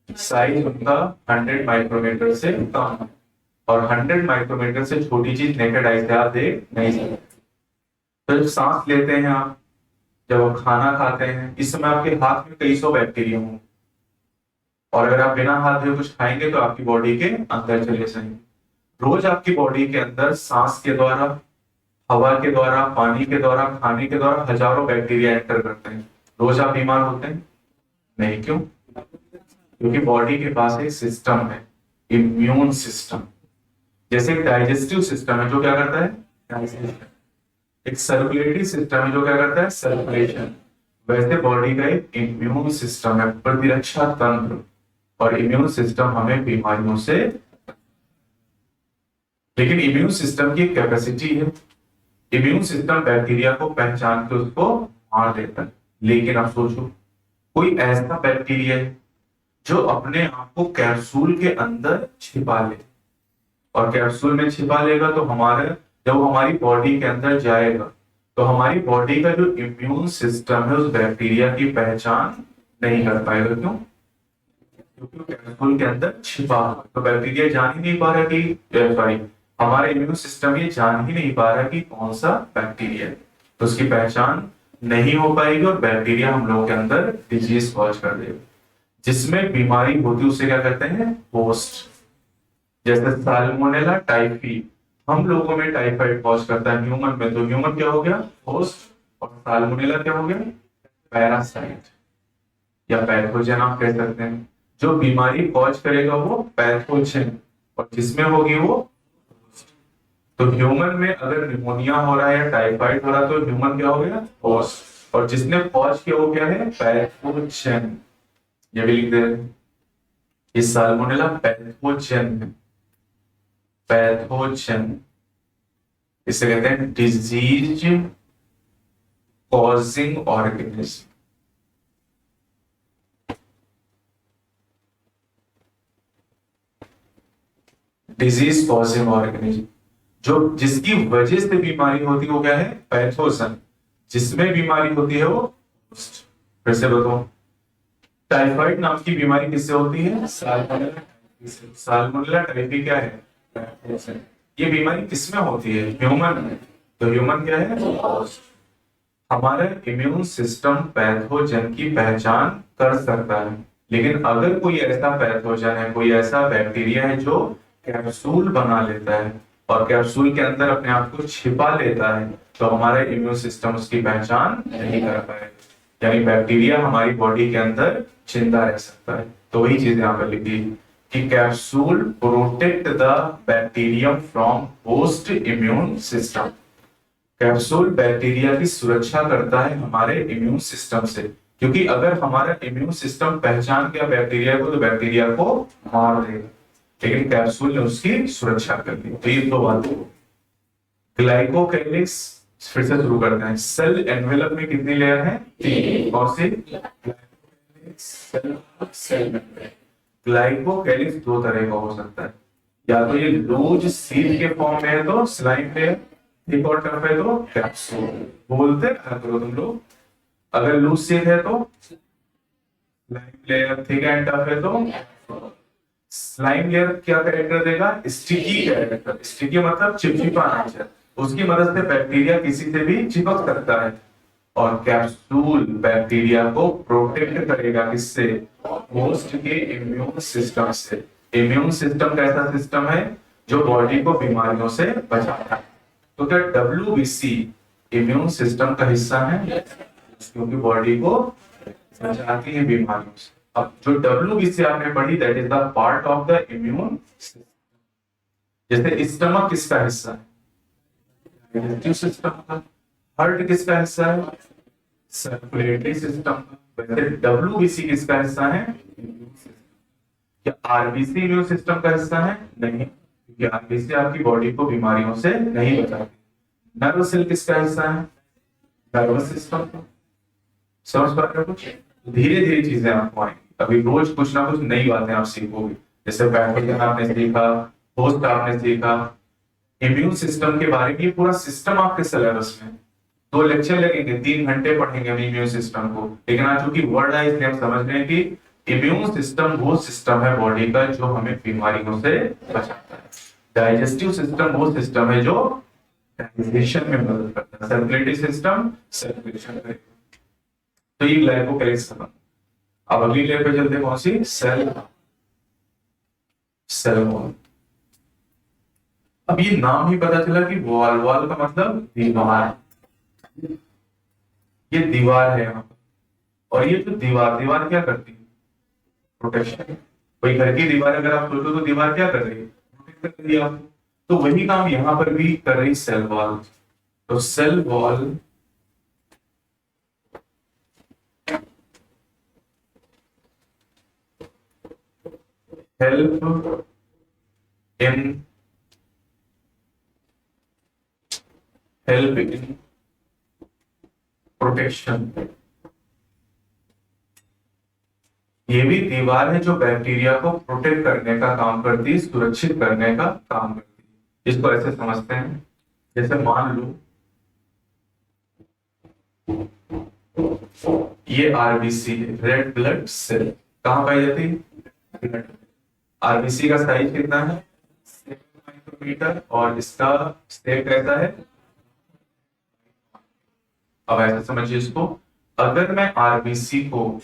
साइज उनका 100 माइक्रोमीटर से कम है, और 100 माइक्रोमीटर से छोटी चीज नेकेड आई से आप देख नहीं सकते। तो जब सांस लेते हैं आप, जब आप खाना खाते हैं, इस समय आपके हाथ में कई सौ बैक्टीरिया होंगे, और अगर आप बिना हाथ धोए कुछ खाएंगे तो आपकी बॉडी के अंदर चले जाएंगे। रोज आपकी बॉडी के अंदर सांस के द्वारा, हवा के द्वारा, पानी के द्वारा, खाने के द्वारा हजारों बैक्टीरिया एंटर करते हैं। रोज आप बीमार होते हैं नहीं? क्यों? क्योंकि बॉडी के पास एक सिस्टम है, इम्यून सिस्टम। जैसे एक डाइजेस्टिव सिस्टम है जो क्या करता है? डाइजेशन। एक सर्कुलेटरी सिस्टम है जो क्या करता है? सर्कुलेशन। वैसे बॉडी का एक इम्यून सिस्टम है, प्रतिरक्षा तंत्र, और इम्यून सिस्टम हमें बीमारियों से, लेकिन इम्यून सिस्टम की कैपेसिटी है। इम्यून सिस्टम बैक्टीरिया को पहचान के उसको मार देता है। लेकिन आप सोचो, कोई ऐसा बैक्टीरिया है जो अपने आप को कैप्सूल के अंदर छिपा ले, और कैप्सूल में छिपा लेगा तो हमारे, जब वो हमारी बॉडी के अंदर जाएगा तो हमारी बॉडी का जो इम्यून सिस्टम है उस बैक्टीरिया की पहचान नहीं कर पाएगा। क्यों? क्योंकि कैप्सूल के अंदर छिपा हुआ है। तो बैक्टीरिया जान ही नहीं पा रहा कि सॉरी, हमारा इम्यून सिस्टम ये जान ही नहीं पा रहा कि कौन सा बैक्टीरिया है, तो उसकी पहचान नहीं हो पाएगी और बैक्टीरिया हम लोगों के अंदर डिजीज कॉज कर देगा। जिसमें बीमारी होती है उसे क्या कहते हैं, होस्ट। जैसे साल्मोनेला टाइफी हम लोगों में टाइफाइड कॉज करता है, ह्यूमन में तो ह्यूमन क्या हो गया, होस्ट, और साल्मोनेला क्या हो गया, पैरासाइट या पैथोजन आप कह सकते हैं। जो बीमारी कॉज करेगा वो पैथोजन, और जिसमें होगी वो host। तो ह्यूमन में अगर निमोनिया हो रहा है या टाइफाइड हो रहा है तो ह्यूमन क्या हो गया, होस्ट, और जिसने कॉज किया वो क्या है, पैथोजन। ये भी लिख दे रहे हैं, ये साल्मोनेला पैथोजन है, पैथोजन। इसे कहते हैं disease causing organism. Disease causing organism, जो जिसकी वजह से बीमारी होती है वो क्या है, पैथोजन। जिसमें बीमारी होती है वो host। फिर से बताओ, टाइफाइड नाम की बीमारी किससे होती है, साल्मोनेला टाइफी से। साल्मोनेला टाइफी क्या है, पैथोजन। ये बीमारी किसमें होती है, ह्यूमन में, तो ह्यूमन क्या है, host। हमारा इम्यून सिस्टम पैथोजन की पहचान कर सकता है, लेकिन अगर कोई ऐसा पैथोजन है, कोई ऐसा बैक्टीरिया है जो कैप्सूल बना लेता है और कैप्सूल के अंदर अपने आप को छिपा लेता है, तो हमारा इम्यून सिस्टम उसकी पहचान नहीं कर पाएगा। यानी बैक्टीरिया हमारी बॉडी के अंदर जिंदा रह सकता है। तो वही चीज यहाँ पर लिखी कि capsule protect the bacterium from host immune system. Capsule bacteria की सुरक्षा करता है हमारे इम्यून सिस्टम से, क्योंकि अगर हमारा इम्यून सिस्टम पहचान गया बैक्टीरिया को तो बैक्टीरिया को मार देगा, लेकिन कैप्सूल ने उसकी सुरक्षा कर दी। तो ये दो बातें। ग्लाइकोकैलिक्स, फिर से शुरू करते हैं। सेल एनवेलप में कितनी लेयर है, तीन। कौन सी, ग्लाइकोकैलिक्स दो तरह का हो सकता है, या तो ये लूज सील के फॉर्म में है तो स्लाइम लेयर, थिक और टफ है तो कैप्सूल। बोलते करो तुम लोग, अगर लूज सील है तो slime layer, thick and tough है तो स्लाइम लेयर क्या कैरेक्टर देगा, स्टिकी कैरेक्टर। स्टिकी मतलब चिपचिपा नेचर, उसकी मदद से बैक्टीरिया किसी से भी चिपक सकता है। और कैप्सूल बैक्टीरिया को प्रोटेक्ट करेगा, किससे, होस्ट के इम्यून सिस्टम से। इम्यून सिस्टम कैसा सिस्टम है, जो बॉडी को बीमारियों से बचाता है। तो क्या WBC इम्यून सिस्टम का हिस्सा है, क्योंकि बॉडी को बचाती है बीमारियों से। अब जो WBC आपने पढ़ी, that is the part of the immune system. जैसे स्टमक किसका हिस्सा है, डाइजेस्टिव सिस्टम का। हार्ट किसका हिस्सा है, सर्कुलेटरी सिस्टम का। वैसे WBC किसका हिस्सा है, इम्यून सिस्टम। क्या RBC इम्यून सिस्टम का हिस्सा है, नहीं, क्योंकि RBC आपकी बॉडी को बीमारियों से नहीं बचाती। नर्व सेल किसका हिस्सा है, नर्वस सिस्टम का। समझ पा रहे हो कुछ, धीरे धीरे चीजें आपको आएंगी। अभी रोज कुछ ना कुछ नई बातें आप सीखोगे। जैसे पैथोजन आपने सीखा, होस्ट आपने सीखा, इम्यून सिस्टम के बारे में ये पूरा सिस्टम आपके सिलेबस में। 2 लेक्चर लगेंगे, 3 घंटे पढ़ेंगे हम इम्यून सिस्टम को। लेकिन आज चूंकि वर्ड है इसलिए हम समझ रहे हैं कि इम्यून सिस्टम वो सिस्टम है बॉडी का जो हमें बीमारियों से बचाता है। डाइजेस्टिव सिस्टम वो सिस्टम है जो डाइजेशन में मदद करता है। सर्कुलेटरी सिस्टम सर्कुलेशन करेगा। तो ये ग्लाइकोकैलिक्स खत्म। अब अगली लेयर पे चलते हैं, कौन सी, सेल, सेल वॉल। अब ये नाम ही पता चला कि वॉल, वॉल का मतलब दीवार। ये दीवार है यहाँ पर, और ये जो दीवार, दीवार क्या करती है, प्रोटेक्शन। कोई घर की दीवार अगर आप सोचो तो दीवार क्या कर रही है, प्रोटेक्ट कर रही है आपको। तो वही काम यहाँ पर भी कर रही सेल वॉल। तो cell wall help in protection. ये भी दीवार है जो बैक्टीरिया को प्रोटेक्ट करने का काम करती है, सुरक्षित करने का काम करती है। इसको ऐसे समझते हैं, जैसे मान लो ये RBC है, रेड ब्लड सेल। कहां पाई जाती है, आरबीसी का साइज कितना है 7 माइक्रोमीटर और इसका स्टेट कैसा है। अब ऐसे समझिए इसको, अगर मैं आरबीसी को,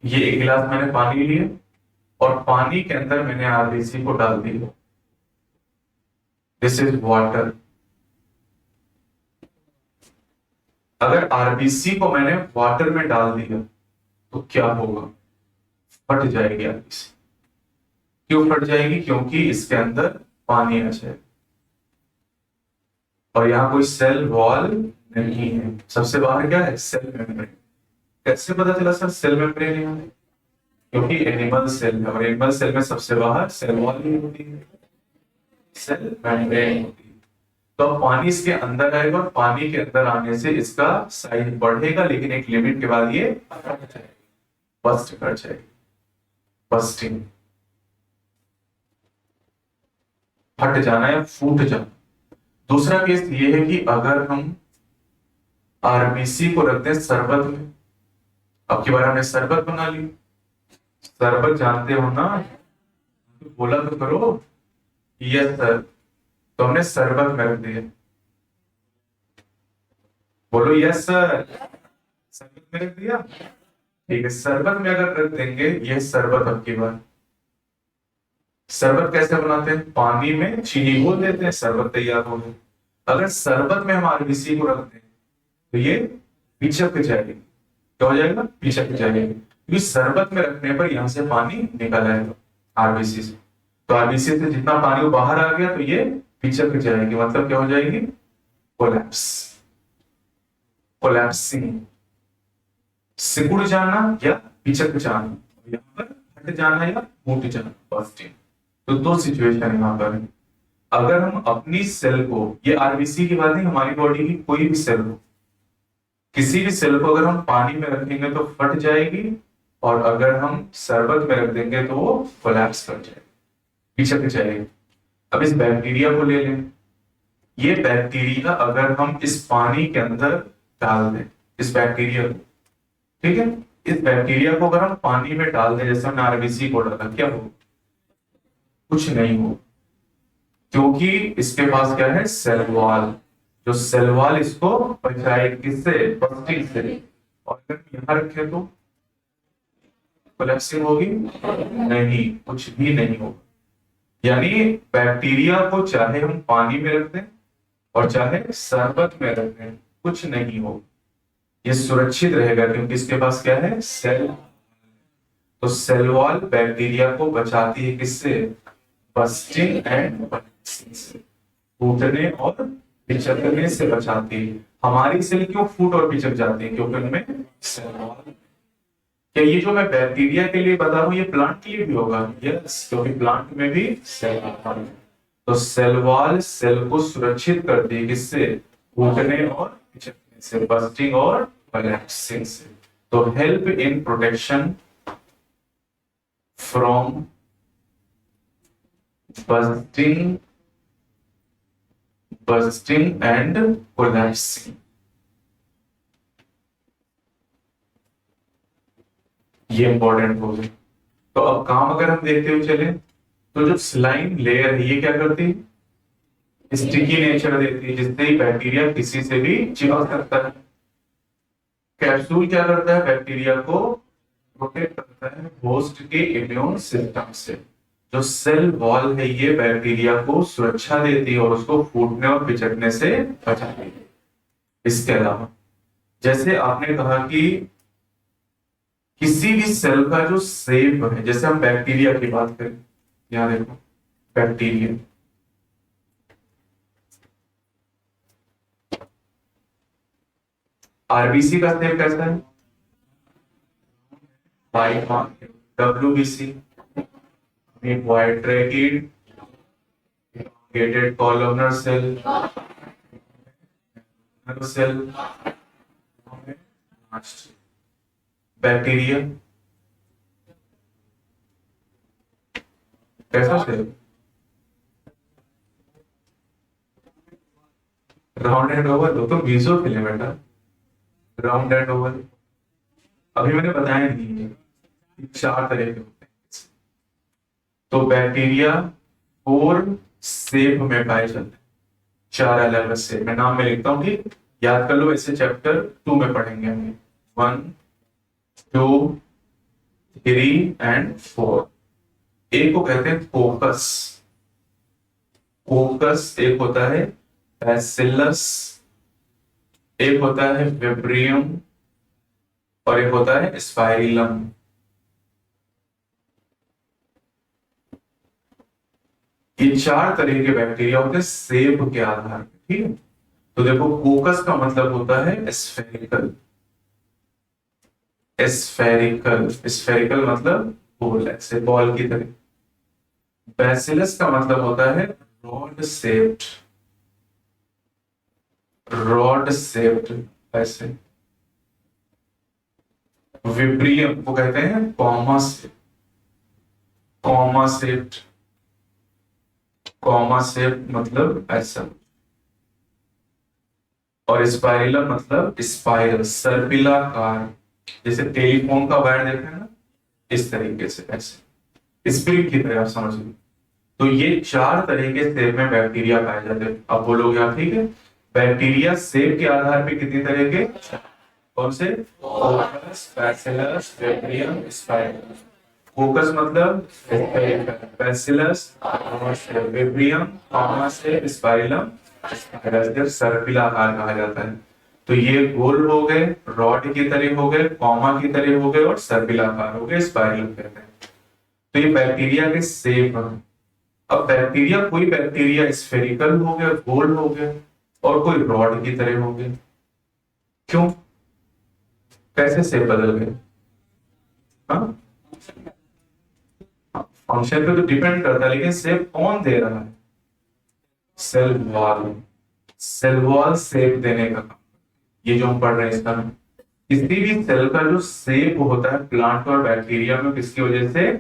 ये एक गिलास मैंने पानी लिया और पानी के अंदर मैंने आरबीसी को डाल दिया, दिस इज वाटर। अगर आरबीसी को मैंने वाटर में डाल दिया तो क्या होगा, फट जाएगी आरबीसी। क्यों फट जाएगी, क्योंकि इसके अंदर पानी आ जाएगा और यहां कोई सेल वॉल नहीं है, सबसे बाहर क्या है सेल मेम्ब्रेन। कैसे पता चला सर सेल मेम्ब्रेन यहाँ है, क्योंकि एनिमल सेल है और एनिमल सेल में सबसे बाहर सेल वॉल नहीं होती है, सेल मेम्ब्रेन होती है। तो अब पानी इसके अंदर आएगा और पानी के अंदर आने से इसका साइज बढ़ेगा, लेकिन एक लिमिट के बाद ये फट जाएगा, बस्ट कर जाएगी, बस्टिंग, फट जाना या फूट जाना। दूसरा केस ये है कि अगर हम आरबीसी को रखते हैं शरबत में, अब की बार हमने शरबत बना ली, शरबत जानते हो ना, तो बोला तो करो यस सर, तो हमने शरबत में रख दिया, बोलो यस सर, शरबत में रख दिया। ठीक है, शरबत में अगर रख देंगे, यह शरबत अब की बार, शरबत कैसे बनाते हैं, पानी में चीनी घोल देते हैं, शरबत तैयार हो गया। अगर शरबत में हम आरबीसी को रख दें तो ये पिचक जाएगी, क्या हो जाएगा, पिचक जाएगी, क्योंकि शरबत में रखने पर यहां से पानी निकल आएगा आरबीसी से, तो आरबीसी से जितना पानी वो बाहर आ गया तो ये पिचक जाएगी, मतलब क्या हो जाएगी, कोलैप्स, कोलैप्सिंग, सिकुड़ जाना या पिचक जाना, यहाँ पर हट जाना या फूट जाना, बस्टिंग। तो दो सिचुएशन यहाँ पर है। अगर हम अपनी सेल को, ये आरबीसी की बात नहीं, हमारी बॉडी की कोई भी सेल हो, किसी भी सेल को अगर हम पानी में रखेंगे तो फट जाएगी, और अगर हम शरबत में रख देंगे तो वो कोलैप्स कर जाएगी, पिचक जाएगी। अब इस बैक्टीरिया को ले लें, ये बैक्टीरिया अगर हम इस पानी के अंदर डाल दें, इस बैक्टीरिया को, ठीक है, इस बैक्टीरिया को अगर हम पानी में डाल दें, जैसे हमने आरबीसी को डाला, क्या हो, कुछ नहीं हो, क्योंकि इसके पास क्या है सेल वॉल, जो सेल वॉल इसको बचाए किससे, बस्टिंग से। और अगर यहां रखे तो कोलैप्सिंग होगी नहीं, कुछ भी नहीं होगा। यानी बैक्टीरिया को चाहे हम पानी में रख दें और चाहे शरबत में रख दें, कुछ नहीं होगा, ये सुरक्षित रहेगा, क्योंकि इसके पास क्या है सेल। तो सेल वॉल बैक्टीरिया को बचाती है किससे, बस्टिंग एंड फूटने और पिचकने से बचाती है। हमारी सेल क्यों फूट और पिचक जाती है, क्योंकि उनमें सेल वॉल। क्या ये जो मैं बैक्टीरिया के लिए बता रहा हूं ये प्लांट के लिए भी होगा, यस, क्योंकि प्लांट में भी सेल वॉल है। तो सेल वॉल सेल को सुरक्षित करती है किससे, फूटने और पिचकने से, बस्टिंग और कोलैप्सिंग से। तो help in protection from bursting and collapsing, ये इंपॉर्टेंट हो गया। तो अब काम अगर हम देखते हुए चले, तो जो स्लाइम लेयर है ये क्या करती है, स्टिकी नेचर देती है, जिससे बैक्टीरिया किसी से भी चिपक सकता है। कैप्सूल क्या करता है, बैक्टीरिया को प्रोटेक्ट करता है होस्ट के इम्यून सिस्टम से। जो सेल वॉल है ये बैक्टीरिया को सुरक्षा देती है और उसको फूटने और पिचकने से बचाती है। इसके अलावा जैसे आपने कहा कि किसी भी सेल का जो शेप है, जैसे हम बैक्टीरिया की बात करें, यहां देखो बैक्टीरिया, आरबीसी का शेप कैसा है, WBC white trachid, elongated columnar cell, cell, bacteria कैसा सेल, राउंड एंड ओवल, तो मेसोफिल है बेटा, राउंड एंड ओवल। अभी मैंने बताया नहीं है, चार तरह के होते हैं। तो बैक्टीरिया 4 शेप में पाए जाते हैं, चार अलग अलग शेप में। नाम मैं लिखता हूं, ठीक, याद कर लो, ऐसे चैप्टर 2 में पढ़ेंगे हम। 1 2 3 एंड 4। एक को कहते हैं कोकस। कोकस एक होता है बैसिलस, एक होता है विब्रियम और एक होता है स्पाइरिलम। ये चार तरह के बैक्टीरिया होते हैं सेब के आधार पर, ठीक है। तो देखो, कोकस का मतलब होता है स्फेरिकल। स्फेरिकल, स्फेरिकल मतलब गोल, ऐसे बॉल की तरह। बैसिलस का मतलब होता है रॉड शेप्ड, रॉड शेप्ड ऐसे। विब्रियम को कहते हैं comma shape, comma shaped, comma shape मतलब ऐसा। और स्पाइरलम मतलब स्पाइरल, सर्पिलाकार, जैसे टेलीफोन का वायर देखा है ना, इस तरीके से, ऐसे स्प्रिंग की तरह, आप समझ लो। तो ये चार तरह के सेब में बैक्टीरिया पाए जाते हैं। अब बोलोगे आप, ठीक है, बैक्टीरिया सेब के आधार पे कितनी तरह के, कौन से, कोकस, बैसिलस, विब्रियम, स्पाइरल। कोकस मतलब बैसिलस, विब्रियम, कॉमा से स्पाइरलम, सर्पिल आकार कहा जाता है। तो ये गोल हो गए, रॉड की तरह हो गए, कॉमा की तरह हो गए और सर्पिल आकार हो गए, स्पाइरलम कहते हैं। तो ये बैक्टीरिया के शेप है। अब बैक्टीरिया, कोई बैक्टीरिया स्फेरिकल हो गया, गोल हो गया, और कोई रॉड की तरह हो गया। क्यों, कैसे शेप बदल गए? हाँ, फंक्शन पे तो डिपेंड करता है, लेकिन शेप कौन दे रहा है? Cell wall, cell wall shape देने का काम। ये जो हम पढ़ रहे हैं इसका नाम। किसी भी सेल का जो शेप होता है प्लांट और बैक्टीरिया में, किसकी वजह से?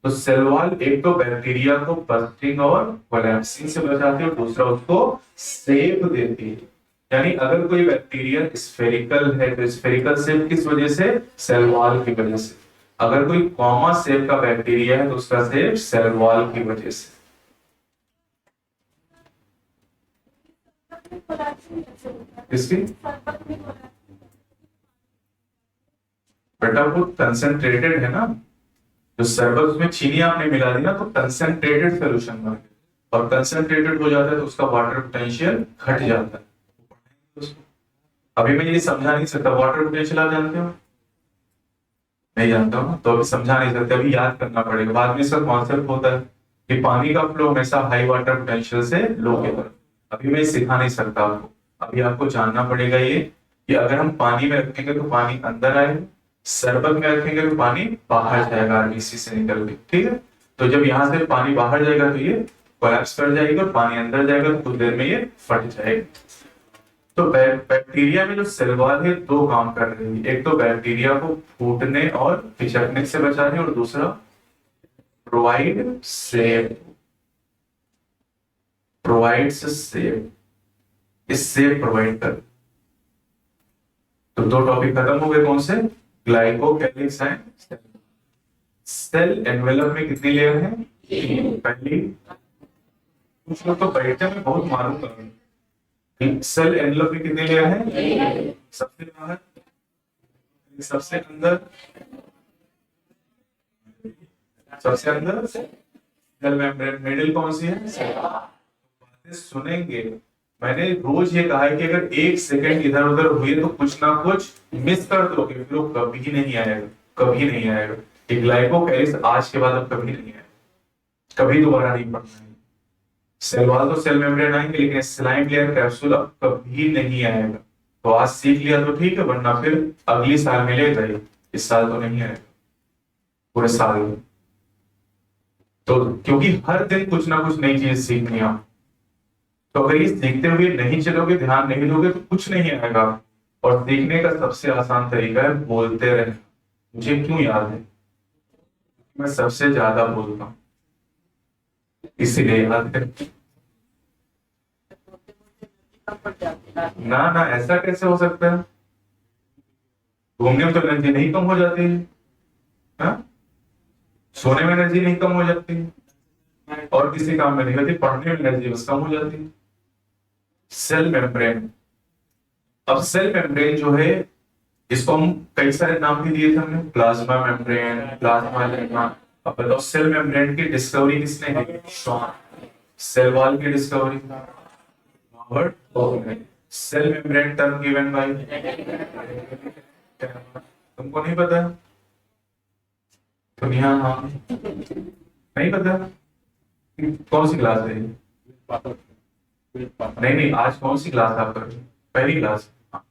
तो सेल वॉल एक तो बैक्टीरिया को बस्टिंग और कोलैप्सिंग से बचाती है और दूसरा उसको शेप देती है। यानी अगर कोई बैक्टीरिया स्फेरिकल है तो स्फेरिकल शेप किस वजह से? सेल वॉल की वजह से। अगर कोई कॉमा शेप का बैक्टीरिया है तो उसका शेप सेल वॉल की वजह से। इसकी बेटा वो कंसेंट्रेटेड है ना, जो शरबत उसमें चीनी आपने मिला दी ना, तो कंसेंट्रेटेड सोल्यूशन बन गया, और कंसेंट्रेटेड हो जाता है तो उसका वाटर पोटेंशियल घट जाता है। अभी मैं ये समझा नहीं सकता, वाटर पोटेंशियल आप जानते हो? नहीं जानता हूँ तो अभी समझा नहीं सकते, अभी याद करना पड़ेगा। बाद में इसका कॉन्सेप्ट होता है कि पानी का फ्लो हमेशा हाई वाटर पोटेंशियल से लो की तरफ। अभी मैं सिखा नहीं सकता आपको, अभी आपको जानना पड़ेगा ये कि अगर हम पानी में रखेंगे तो पानी अंदर आएगा, शरबत में रखेंगे तो पानी बाहर जाएगा आरबीसी से निकल के, ठीक है। तो जब यहाँ से पानी बाहर जाएगा तो ये कोलैप्स कर जाएगा, और पानी अंदर जाएगा तो कुछ देर में ये फट जाएगा। तो बैक्टीरिया में जो सेल वॉल है दो काम कर रही है, एक तो बैक्टीरिया को फूटने और पिचकने से बचा रही है, और दूसरा प्रोवाइड सेफ, प्रोवाइड्स सेफ, इस सेफ प्रोवाइड कर। तो दो टॉपिक खत्म हो गए, कौन से? ग्लाइकोकैलिक्स एंड सेल एनवेलप में कितनी लेयर है? पहली, कुछ लोग तो बैठे में बहुत मालूम कर रहे हैं। सेल एनवेलप में कितनी लेयर है? सबसे बाहर, सबसे अंदर, सबसे अंदर सेल मेम्ब्रेन, मिडिल कौन सी है? बातें सुनेंगे। मैंने रोज ये कहा है कि अगर 1 सेकंड इधर उधर हुए तो कुछ ना कुछ मिस कर दोगे, फिर वो कभी नहीं आएगा, कभी नहीं आएगा। ये ग्लाइकोकैलिक्स आज के बाद अब कभी नहीं आएगा, कभी दोबारा नहीं पढ़ना है। सेल वॉल तो सेल मेम्ब्रेन आएंगे, लेकिन स्लाइम लेयर कैप्सूल अब कभी नहीं आएगा। तो आज सीख लिया तो ठीक है, वरना फिर अगली साल मिलेगा ही, इस साल तो नहीं आएगा पूरे साल में। तो क्योंकि हर दिन कुछ ना कुछ नई चीज सीखनी है आप, तो अगर ये सीखते हुए नहीं चलोगे, ध्यान नहीं दोगे तो कुछ नहीं आएगा। और सीखने का सबसे आसान तरीका है बोलते रहना। मुझे क्यों याद है? मैं सबसे ज्यादा बोलता हूँ, इसीलिए याद है। ना ना, ऐसा कैसे हो सकता है? घूमने में तो एनर्जी नहीं कम हो जाती है, हाँ? सोने में एनर्जी नहीं कम हो जाती है, और किसी काम में नहीं होती, पढ़ने में एनर्जी बस कम हो जाती है। सेल मेम्ब्रेन, अब सेल मेम्ब्रेन जो है, इसको हम कई सारे नाम भी दिए थे हमने, प्लाज्मा मेम्ब्रेन, प्लाज्मा लेमा। अब बताओ सेल मेम्ब्रेन की डिस्कवरी किसने की? सेल वॉल की डिस्कवरी रॉबर्ट कोख ने। Cell membrane term given by, तुमको नहीं पता? तो यहाँ हाँ नहीं पता, कौन सी क्लास है ये? नहीं नहीं, आज कौन सी क्लास आप कर रहे हो? पहली क्लास? हाँ,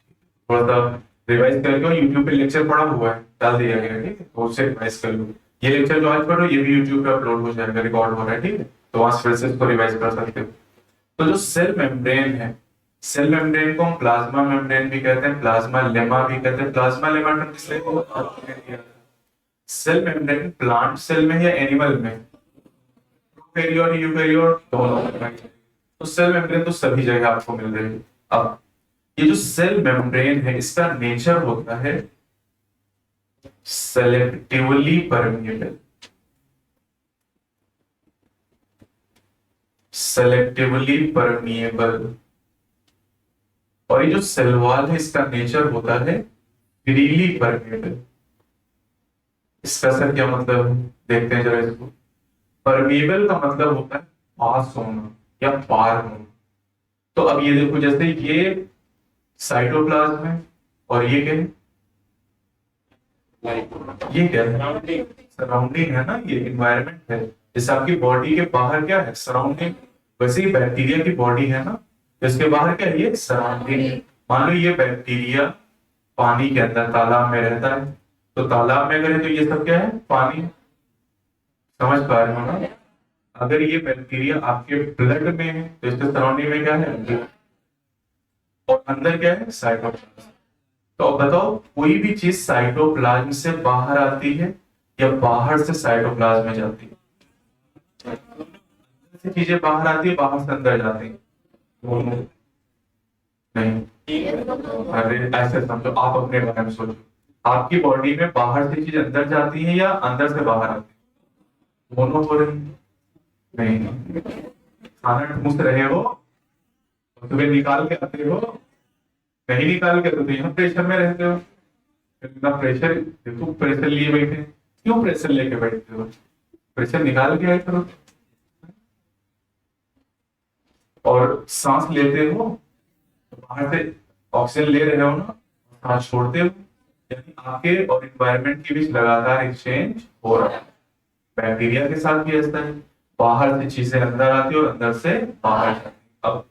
थोड़ा सा रिवाइज करके, यूट्यूब पे लेक्चर पड़ा हुआ है, डाल दिया गया है, ठीक है, तो उससे रिवाइज कर लो। ये लेक्चर जो आज पढ़ो ये भी यूट्यूब पे अपलोड हो जाएगा, रिकॉर्ड हो रहा है, ठीक है, तो वहां फिर से इसको रिवाइज कर सकते हो। तो जो सेल मेम्ब्रेन है, सेल मेम्ब्रेन को हम प्लाज्मा मेम्ब्रेन भी कहते हैं, प्लाज्मा लेमा भी कहते हैं। प्लाज्मा लेमा टर्म किसने दिया? सेल मेम्ब्रेन प्लांट सेल में या एनिमल में? यूकेरियोट यूकेरियोट दोनों में। तो सेल मेम्ब्रेन तो सभी जगह आपको मिल रही है। अब ये जो सेल मेम्ब्रेन है, इसका नेचर होता है सेलेक्टिवली परमिएबल, सेलेक्टिवली परमिएबल। और ये जो सेल वॉल है, इसका नेचर होता है फ्रीली परमिएबल। इसका सर क्या मतलब है, देखते हैं जरा इसको। परमिएबल का मतलब होता है पास होना या पार होना। तो अब ये देखो, जैसे ये साइटोप्लाज्म है और ये क्या है? ये क्या है? सराउंडिंग है ना, ये इन्वायरमेंट है। जैसे आपकी बॉडी के बाहर क्या है? सराउंडिंग। वैसे ही बैक्टीरिया की बॉडी है ना, तो इसके बाहर क्या है? ये सराउंडिंग है। मान लो ये बैक्टीरिया पानी के अंदर तालाब में रहता है, तो तालाब में अगर है तो ये सब क्या है? पानी। समझ पा रहे हो ना? अगर ये बैक्टीरिया आपके ब्लड में है तो इसके सराउंडिंग में क्या है? और अंदर क्या है? साइटोप्लाज्म। तो अब बताओ, कोई भी चीज साइटोप्लाज्म से बाहर आती है या बाहर से साइटोप्लाज्म में जाती है? से चीजें बाहर आती है, बाहर से अंदर जाती है? दोनों नहीं। अरे ऐसे समझो, आप अपने बारे में सोचो, आपकी बॉडी में बाहर से चीज अंदर जाती है या अंदर से बाहर आती है? दोनों हो रही नहीं। खाना ठूस रहे हो, तुम्हें निकाल के आते हो, नहीं निकाल के तो यहाँ प्रेशर में रहते हो। इतना प्रेशर, देखो प्रेशर लिए बैठे, क्यों प्रेशर लेके बैठते हो? प्रेशर निकाल के आए करो। और सांस लेते हो तो बाहर से ऑक्सीजन ले रहे हो ना, सांस छोड़ते हो, यानी आपके और एनवायरनमेंट के बीच लगातार एक्सचेंज हो रहा है। बैक्टीरिया के साथ भी ऐसा है, बाहर से चीजें अंदर आती है और अंदर से बाहर जाती है। अब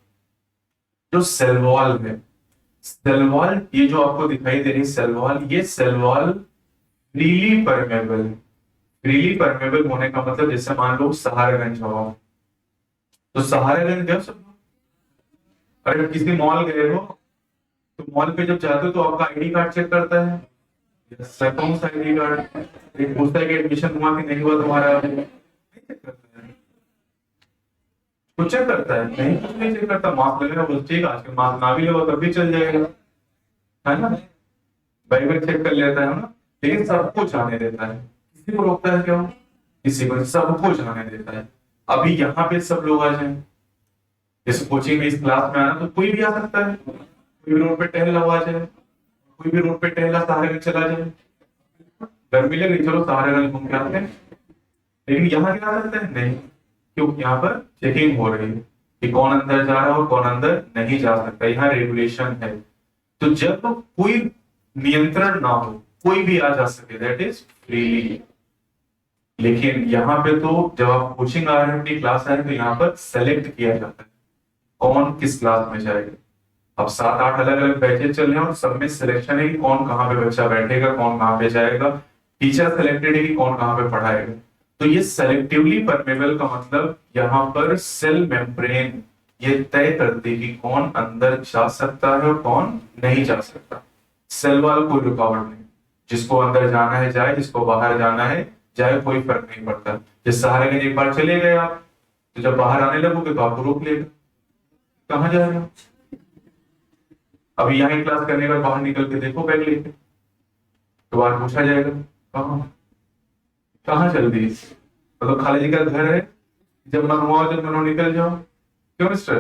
जो सेल वॉल है, सेल वॉल ये जो आपको दिखाई दे रही सेल वॉल, ये cell wall freely permeable. Freely permeable होने का मतलब, जैसे मान लो सहारागंज हवा, तो सहारागंज जब सब, अगर किसी मॉल गए हो तो मॉल पे जब जाते हो तो आपका आईडी कार्ड चेक करता है, कौन सा आईडी कार्ड, पूछता है कि एडमिशन हुआ कि नहीं हुआ तुम्हारा, कुछ चेक करता है? नहीं, कुछ नहीं चेक करता। मास्क लगेगा बोल ठीक है, आजकल मास्क ना भी लगा तब भी चल जाएगा, है ना? बैग में चेक कर लेता है ना, लेकिन सबको जाने देता है। किसी को रोकता है क्या? किसी को, सबको जाने देता है। अभी यहाँ पे सब लोग आ जाए, जैसे कोचिंग में इस क्लास में आना तो कोई भी आ सकता है, कोई भी रोड पे टहला हुआ जाए, कोई भी रोड पे टहला सहारागंज चला जाए, गर्मी लग रही चलो सहारागंज घूम के आते हैं। लेकिन यहाँ क्या आ सकते हैं? नहीं, क्योंकि यहाँ पर चेकिंग हो रही है कि कौन अंदर जा रहा है और कौन अंदर नहीं जा सकता। यहाँ रेगुलेशन है। तो जब कोई नियंत्रण ना हो, कोई भी आ जा सके, दैट इज फ्रीली। लेकिन यहाँ पे तो जब आप कोचिंग आ रहे हैं, अपनी क्लास आ रहे हैं, तो यहाँ पर सेलेक्ट किया जाता है कौन किस क्लास में जाएगा। अब 7-8 अलग अलग बैचेज चल रहे हैं और सब में सिलेक्शन है कि कौन कहाँ पे बच्चा बैठेगा, कौन कहाँ पे जाएगा। टीचर सेलेक्टेड है कि कौन कहाँ पे पढ़ाएगा। तो ये सेलेक्टिवली परमेबल का मतलब, यहाँ पर सेल मेम्ब्रेन ये तय करती है कि कौन अंदर जा सकता है और कौन नहीं जा सकता। सेल वॉल कोई रुकावट नहीं, जिसको अंदर जाना है जाए, जिसको बाहर जाना है जाए, कोई फर्क नहीं पड़ता। जिस सहारे में एक बार चले गए आप, तो जब बाहर आने लगोगे तो आपको रोक लेगा, कहाँ जा रहे हो? अभी यहाँ क्लास करने के बाद बाहर निकल के देखो बैग लेके, तो बार पूछा जाएगा कहाँ कहाँ चल दी, मतलब खाली जी का घर है, जब मन हुआ जब मनो निकल जाओ, क्यों मिस्टर?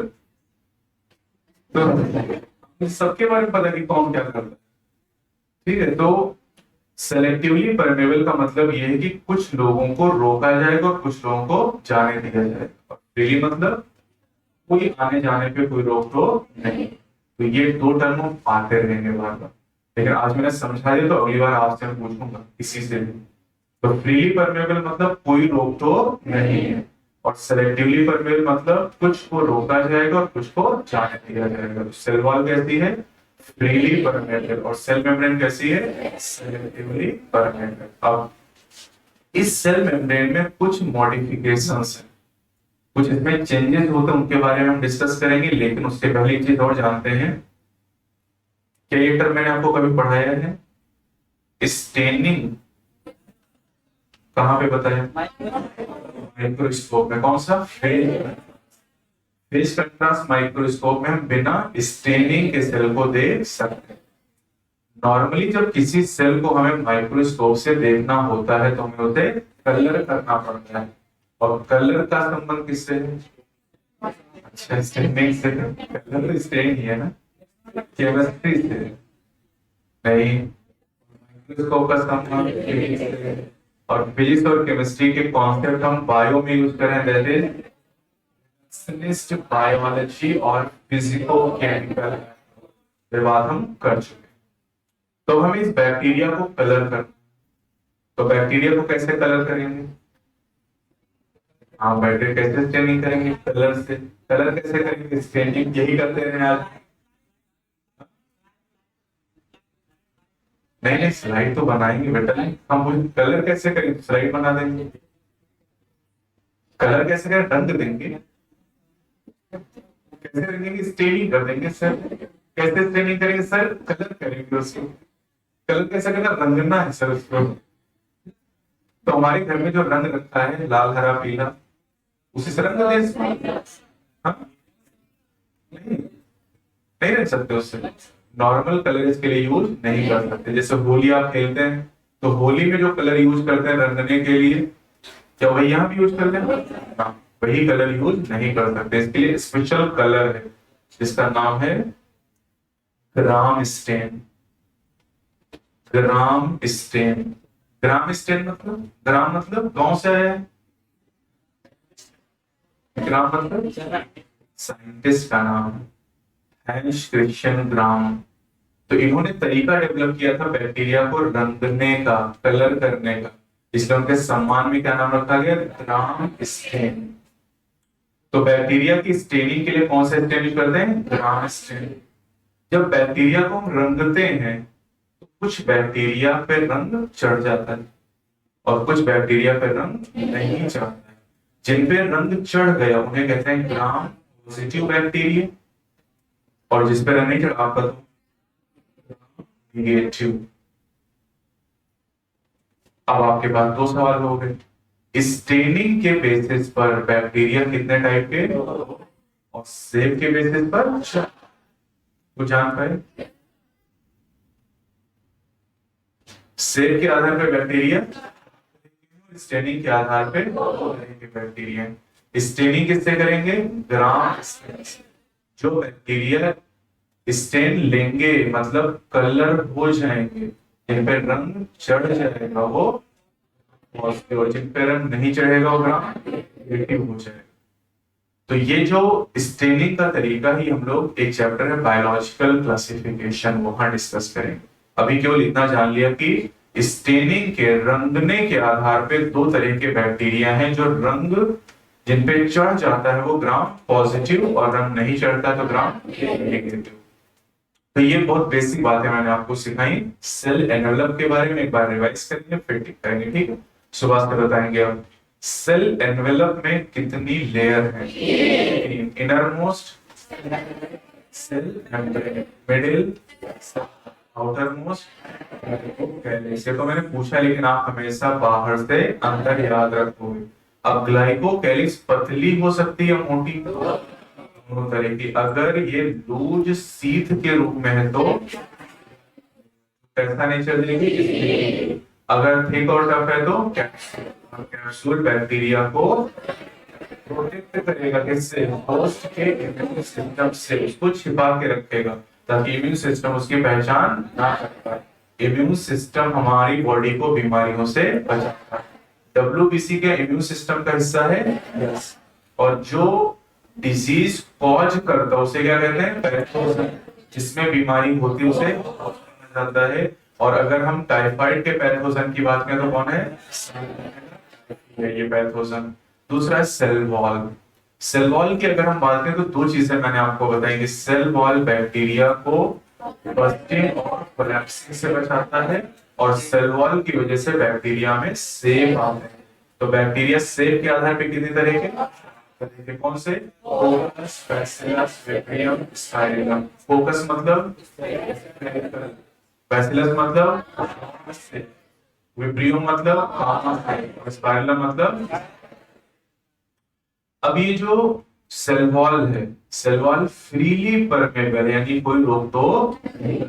तो सबके बारे में पता नहीं कौन क्या करता है। ठीक है, तो सेलेक्टिवली परमेबल का मतलब ये है कि कुछ लोगों को रोका जाएगा और कुछ लोगों को जाने दिया जाएगा। फ्रीली मतलब कोई आने जाने पे कोई रोक टोक नहीं। तो ये दो टर्म हम पाते रहेंगे बार बार, लेकिन आज मैंने समझा दिया तो अगली बार आपसे मैं पूछूंगा किसी से भी। तो फ्रीली परमेबल मतलब कोई रोक टोक नहीं है, और सेलेक्टिवली परमेबल मतलब कुछ को रोका जाएगा और कुछ को जाने दिया जाएगा। तो सेल वॉल कैसी है? Freely permeable. और सेल मेम्ब्रेन कैसी है? Selectively permeable. अब इस सेल मेम्ब्रेन में कुछ मॉडिफिकेशंस हैं, कुछ इसमें चेंजेस होते हैं, उनके बारे में हम डिस्कस करेंगे। लेकिन उससे पहले एक चीज और जानते हैं, क्या ये टर्म मैंने आपको कभी पढ़ाया है? स्टेनिंग कहाँ पे बताया? माइक्रोस्कोप में। कौन सा? फेज कंट्रास्ट माइक्रोस्कोप में हम बिना स्टेनिंग के सेल को देख सकते हैं। नॉर्मली जब किसी सेल को हमें माइक्रोस्कोप से देखना होता है तो हमें उसे कलर करना पड़ता है, और कलर का संबंध किससे है? अच्छा, स्टेनिंग से। कलर स्टेन ही है ना, केमिस्ट्री से नहीं। माइक्रोस्कोप का संबंध फिजिक्स से, और फिजिक्स और केमिस्ट्री के कॉन्सेप्ट हम बायो में यूज करें, दैट इज बायोलॉजी और फिजिको केमिकल ये बात हम कर चुके। तो हम इस बैक्टीरिया को कलर कर, तो बैक्टीरिया को कैसे कलर करेंगे? हाँ, बैक्टीरिया कैसे स्टेनिंग करेंगे? कलर से। कलर कैसे करेंगे? स्टेनिंग यही करते हैं आज। नहीं नहीं, स्लाइड तो बनाएंगे बेटा, हम कलर कैसे करेंगे? स्लाइड बना देंगे। कलर कैसे करें? रंग देंगे। कैसे रंगेंगे? स्टेनिंग कर देंगे सर। कैसे स्टेनिंग करेंगे सर? कलर करेंगे उसको। कलर कैसे करना? रंगना है सर उसको। तो हमारे घर में जो रंग रखा है लाल हरा पीला, उसी से रंग दे। हाँ? नहीं नहीं रख सकते उससे। नॉर्मल कलर इसके लिए यूज नहीं कर सकते। जैसे होली आप खेलते हैं तो होली में जो कलर यूज करते हैं रंगने के लिए, क्या वही यहाँ भी यूज करते हैं? हाँ, वही कलर यूज नहीं कर सकते। इसके लिए स्पेशल कलर है जिसका नाम है ग्राम स्टेन। ग्राम स्टेन। ग्राम स्टेन मतलब, ग्राम मतलब गांव से आया है, ग्राम मतलब साइंटिस्ट का नाम है, हैंस क्रिश्चियन ग्राम। तो इन्होंने तरीका डेवलप किया था बैक्टीरिया को रंगने का, कलर करने का, इसलिए उनके सम्मान में क्या नाम रखा गया? ग्राम स्टेन। तो बैक्टीरिया की स्टेनिंग के लिए कौन सा स्टेन यूज करते हैं? ग्राम स्टेन। जब बैक्टीरिया को हम रंगते हैं तो कुछ बैक्टीरिया पे रंग चढ़ जाता है और कुछ बैक्टीरिया पे रंग नहीं चढ़ता है। जिन पे रंग चढ़ गया उन्हें कहते हैं ग्राम पॉजिटिव बैक्टीरिया, और जिस पे रंग नहीं चढ़ा आपका नेगेटिव। अब आपके पास दो सवाल हो गए। स्टेनिंग के बेसिस पर बैक्टीरिया कितने टाइप के, और सेल के बेसिस पर कुछ जान पाए? सेल के आधार पर बैक्टीरिया, स्टेनिंग के आधार पर बैक्टीरिया। स्टेनिंग किससे करेंगे? ग्राम स्टेन। जो बैक्टीरिया स्टेन लेंगे मतलब कलर हो जाएंगे, जिन पे रंग चढ़ जाएगा वो पॉजिटिव, और जिन पे रंग नहीं चढ़ेगा वो ग्राम नेगेटिव हो जाएगा। तो ये जो स्टेनिंग का तरीका ही हम लोग एक चैप्टर है बायोलॉजिकल क्लासिफिकेशन, वहां डिस्कस करेंगे। अभी केवल इतना जान लिया कि स्टेनिंग के, रंगने के आधार पे दो तरह के बैक्टीरिया हैं, जो रंग जिन पे चढ़ जाता है वो ग्राम पॉजिटिव, और रंग नहीं चढ़ता तो ग्राम नेगेटिव। तो ये बहुत बेसिक बातें मैंने आपको सिखाई। सेल एनवेलप के बारे में एक बार रिवाइज करेंगे फिर टिक करेंगे, ठीक है? सुबह से बताएंगे हम सेल एनवेलप में कितनी लेयर है। Innermost cell membrane, middle, outermost calyx. तो मैंने पूछा लेकिन आप हमेशा बाहर से अंदर याद रखोगे। अब ग्लाइकोकैलिक्स पतली हो सकती है मोटी, दोनों तरह की। अगर ये लूज सीथ के रूप में है तो कैसा नेचर देगी, इसलिए अगर थिक और टफ है तो कैप्सूल बैक्टीरिया को प्रोटेक्ट करेगा, किससे, होस्ट के इम्यून सिस्टम से, उसको छिपा के रखेगा ताकि इम्यून सिस्टम उसकी पहचान ना कर पाए। इम्यून सिस्टम हमारी बॉडी को बीमारियों से बचाता है। डब्ल्यूबीसी के इम्यून सिस्टम का हिस्सा है। यस। और जो डिजीज कॉज करता है उसे क्या कहते हैं, पैथोजन। जिसमें बीमारी होती है उसे कहा जाता है। और अगर हम टाइफाइड के पैथोजन की बात करें तो कौन है, ये पैथोजन। दूसरा है सेल वॉल। सेल वॉल की अगर हम बात करें तो दो चीजें मैंने आपको बताई कि सेल वॉल बैक्टीरिया को बस्टिंग और कोलैप्सिंग से बचाता है, और सेल वॉल की वजह से बैक्टीरिया में सेब आते हैं। तो बैक्टीरिया सेब के आधार पे कितनी तरह के, कौन से, फोकस, बैसिलस, विब्रियम, स्पाइरलम। फोकस मतलब बैसिलस मतलब विब्रियम मतलब स्पाइरलम मतलब। अब ये जो सेल वॉल है, सेल वॉल फ्रीली परमेबल यानी कोई रोक तो नहीं,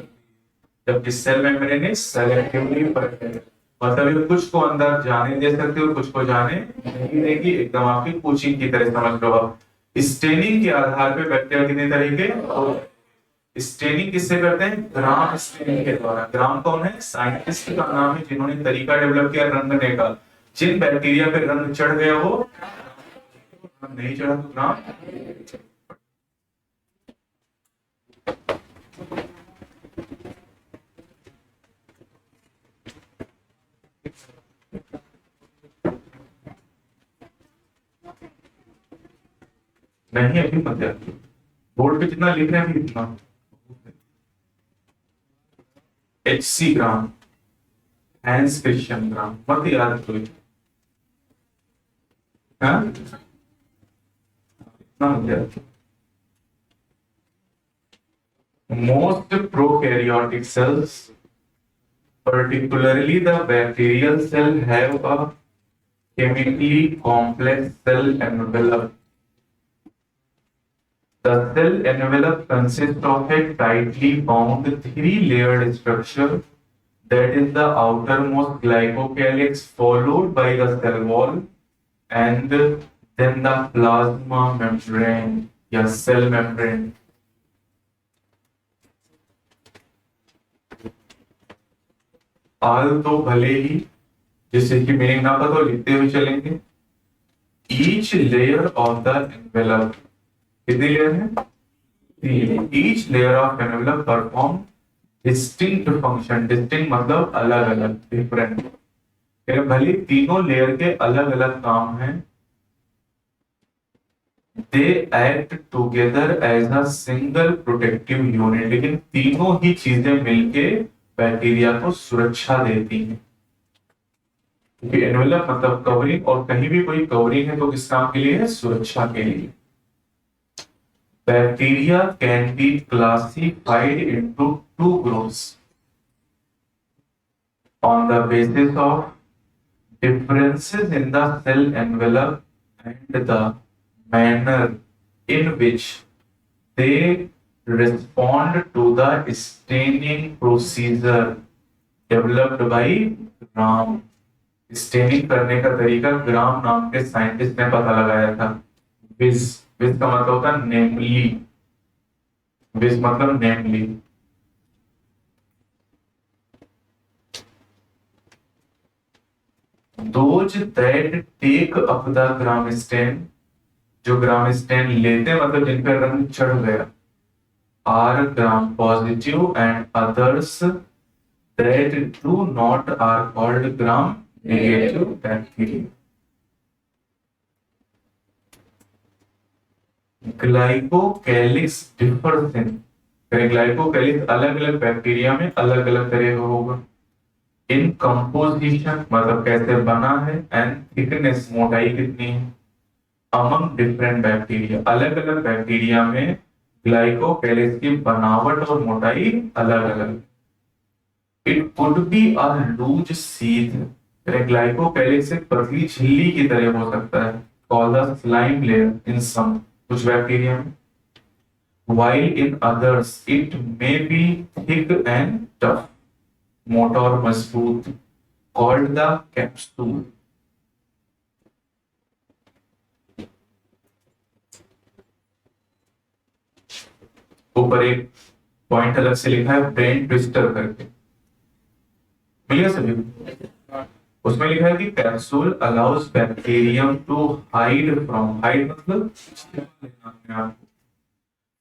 जबकि सेल मेम्ब्रेन है सेलेक्टिवली परमेबल, मतलब ये कुछ को अंदर जाने दे सकती है और कुछ को जाने नहीं देगी। एकदम आपकी कोचिंग की तरह समझ लो आप। स्टेनिंग के आधार पे बैक्टीरिया कितने तरह के, स्टेनिंग किससे करते हैं, ग्राम स्टेनिंग के द्वारा। ग्राम कौन है, साइंटिस्ट का नाम है जिन्होंने तरीका डेवलप किया रंगने का। जिन बैक्टीरिया पे रंग चढ़ गया वो नहीं चढ़ा तो ग्राम। नहीं अभी मत यार, बोर्ड पे जितना लिख रहे हैं अभी इतना। HC ग्राम, हैंस क्रिश्चियन ग्राम मत याद कोई। हाँ इतना मत याद। Most prokaryotic cells, particularly the bacterial cell, have a chemically complex cell envelope. The cell envelope consists of a tightly bound three-layered structure that is the outermost glycocalyx, followed by the cell wall, and then the plasma membrane या cell membrane. आल तो भले ही जिससे कि meaning ना पता हो लिखते हुए चलेंगे। Each layer of the envelope, कितनी लेयर है, तीन। Each layer of envelope perform distinct function. Distinct मतलब अलग अलग, डिफरेंट। भले तीनों लेयर के अलग अलग काम हैं, they act together as a single protective unit, लेकिन तीनों ही चीजें मिलके बैक्टीरिया को सुरक्षा देती हैं। क्योंकि एनवेलप मतलब कवरिंग, और कहीं भी कोई कवरिंग है तो किस काम के लिए है, सुरक्षा के लिए। Bacteria can be classified into two groups on the basis of differences in the cell envelope and the manner in which they respond to the staining procedure developed by Gram. Staining करने का तरीका ग्राम नाम के scientist ने पता लगाया था। विज, विज का मतलब होता है नेमली, विज मतलब नेमली। Those that take up the gram stain, जो ग्राम स्टेन लेते हैं मतलब जिन पर रंग चढ़ गया, are gram positive, and others that do not are called gram negative bacteria. Glycocalyx differs in, glycocalyx अलग अलग बैक्टीरिया में अलग अलग तरह का होगा। इन कंपोजिशन मतलब कैसे बना है, एंड थिकनेस मोटाई कितनी है, अमंग डिफरेंट बैक्टीरिया, अलग अलग बैक्टीरिया में ग्लाइकोकैलिक्स की बनावट और मोटाई अलग अलग। It could be a loose sheath, glycocalyx एक पतली झिल्ली की तरह हो सकता है, called the slime layer in some, कुछ बैक्टीरिया में, while in others it may be thick and tough. मोटा और मजबूत, कॉल्ड द कैप्सूल। ऊपर एक पॉइंट अलग से लिखा है ब्रेन ट्विस्टर करके, मिल गया सभी को? उसमें लिखा है कि capsule allows bacterium to hide from, hide मतलब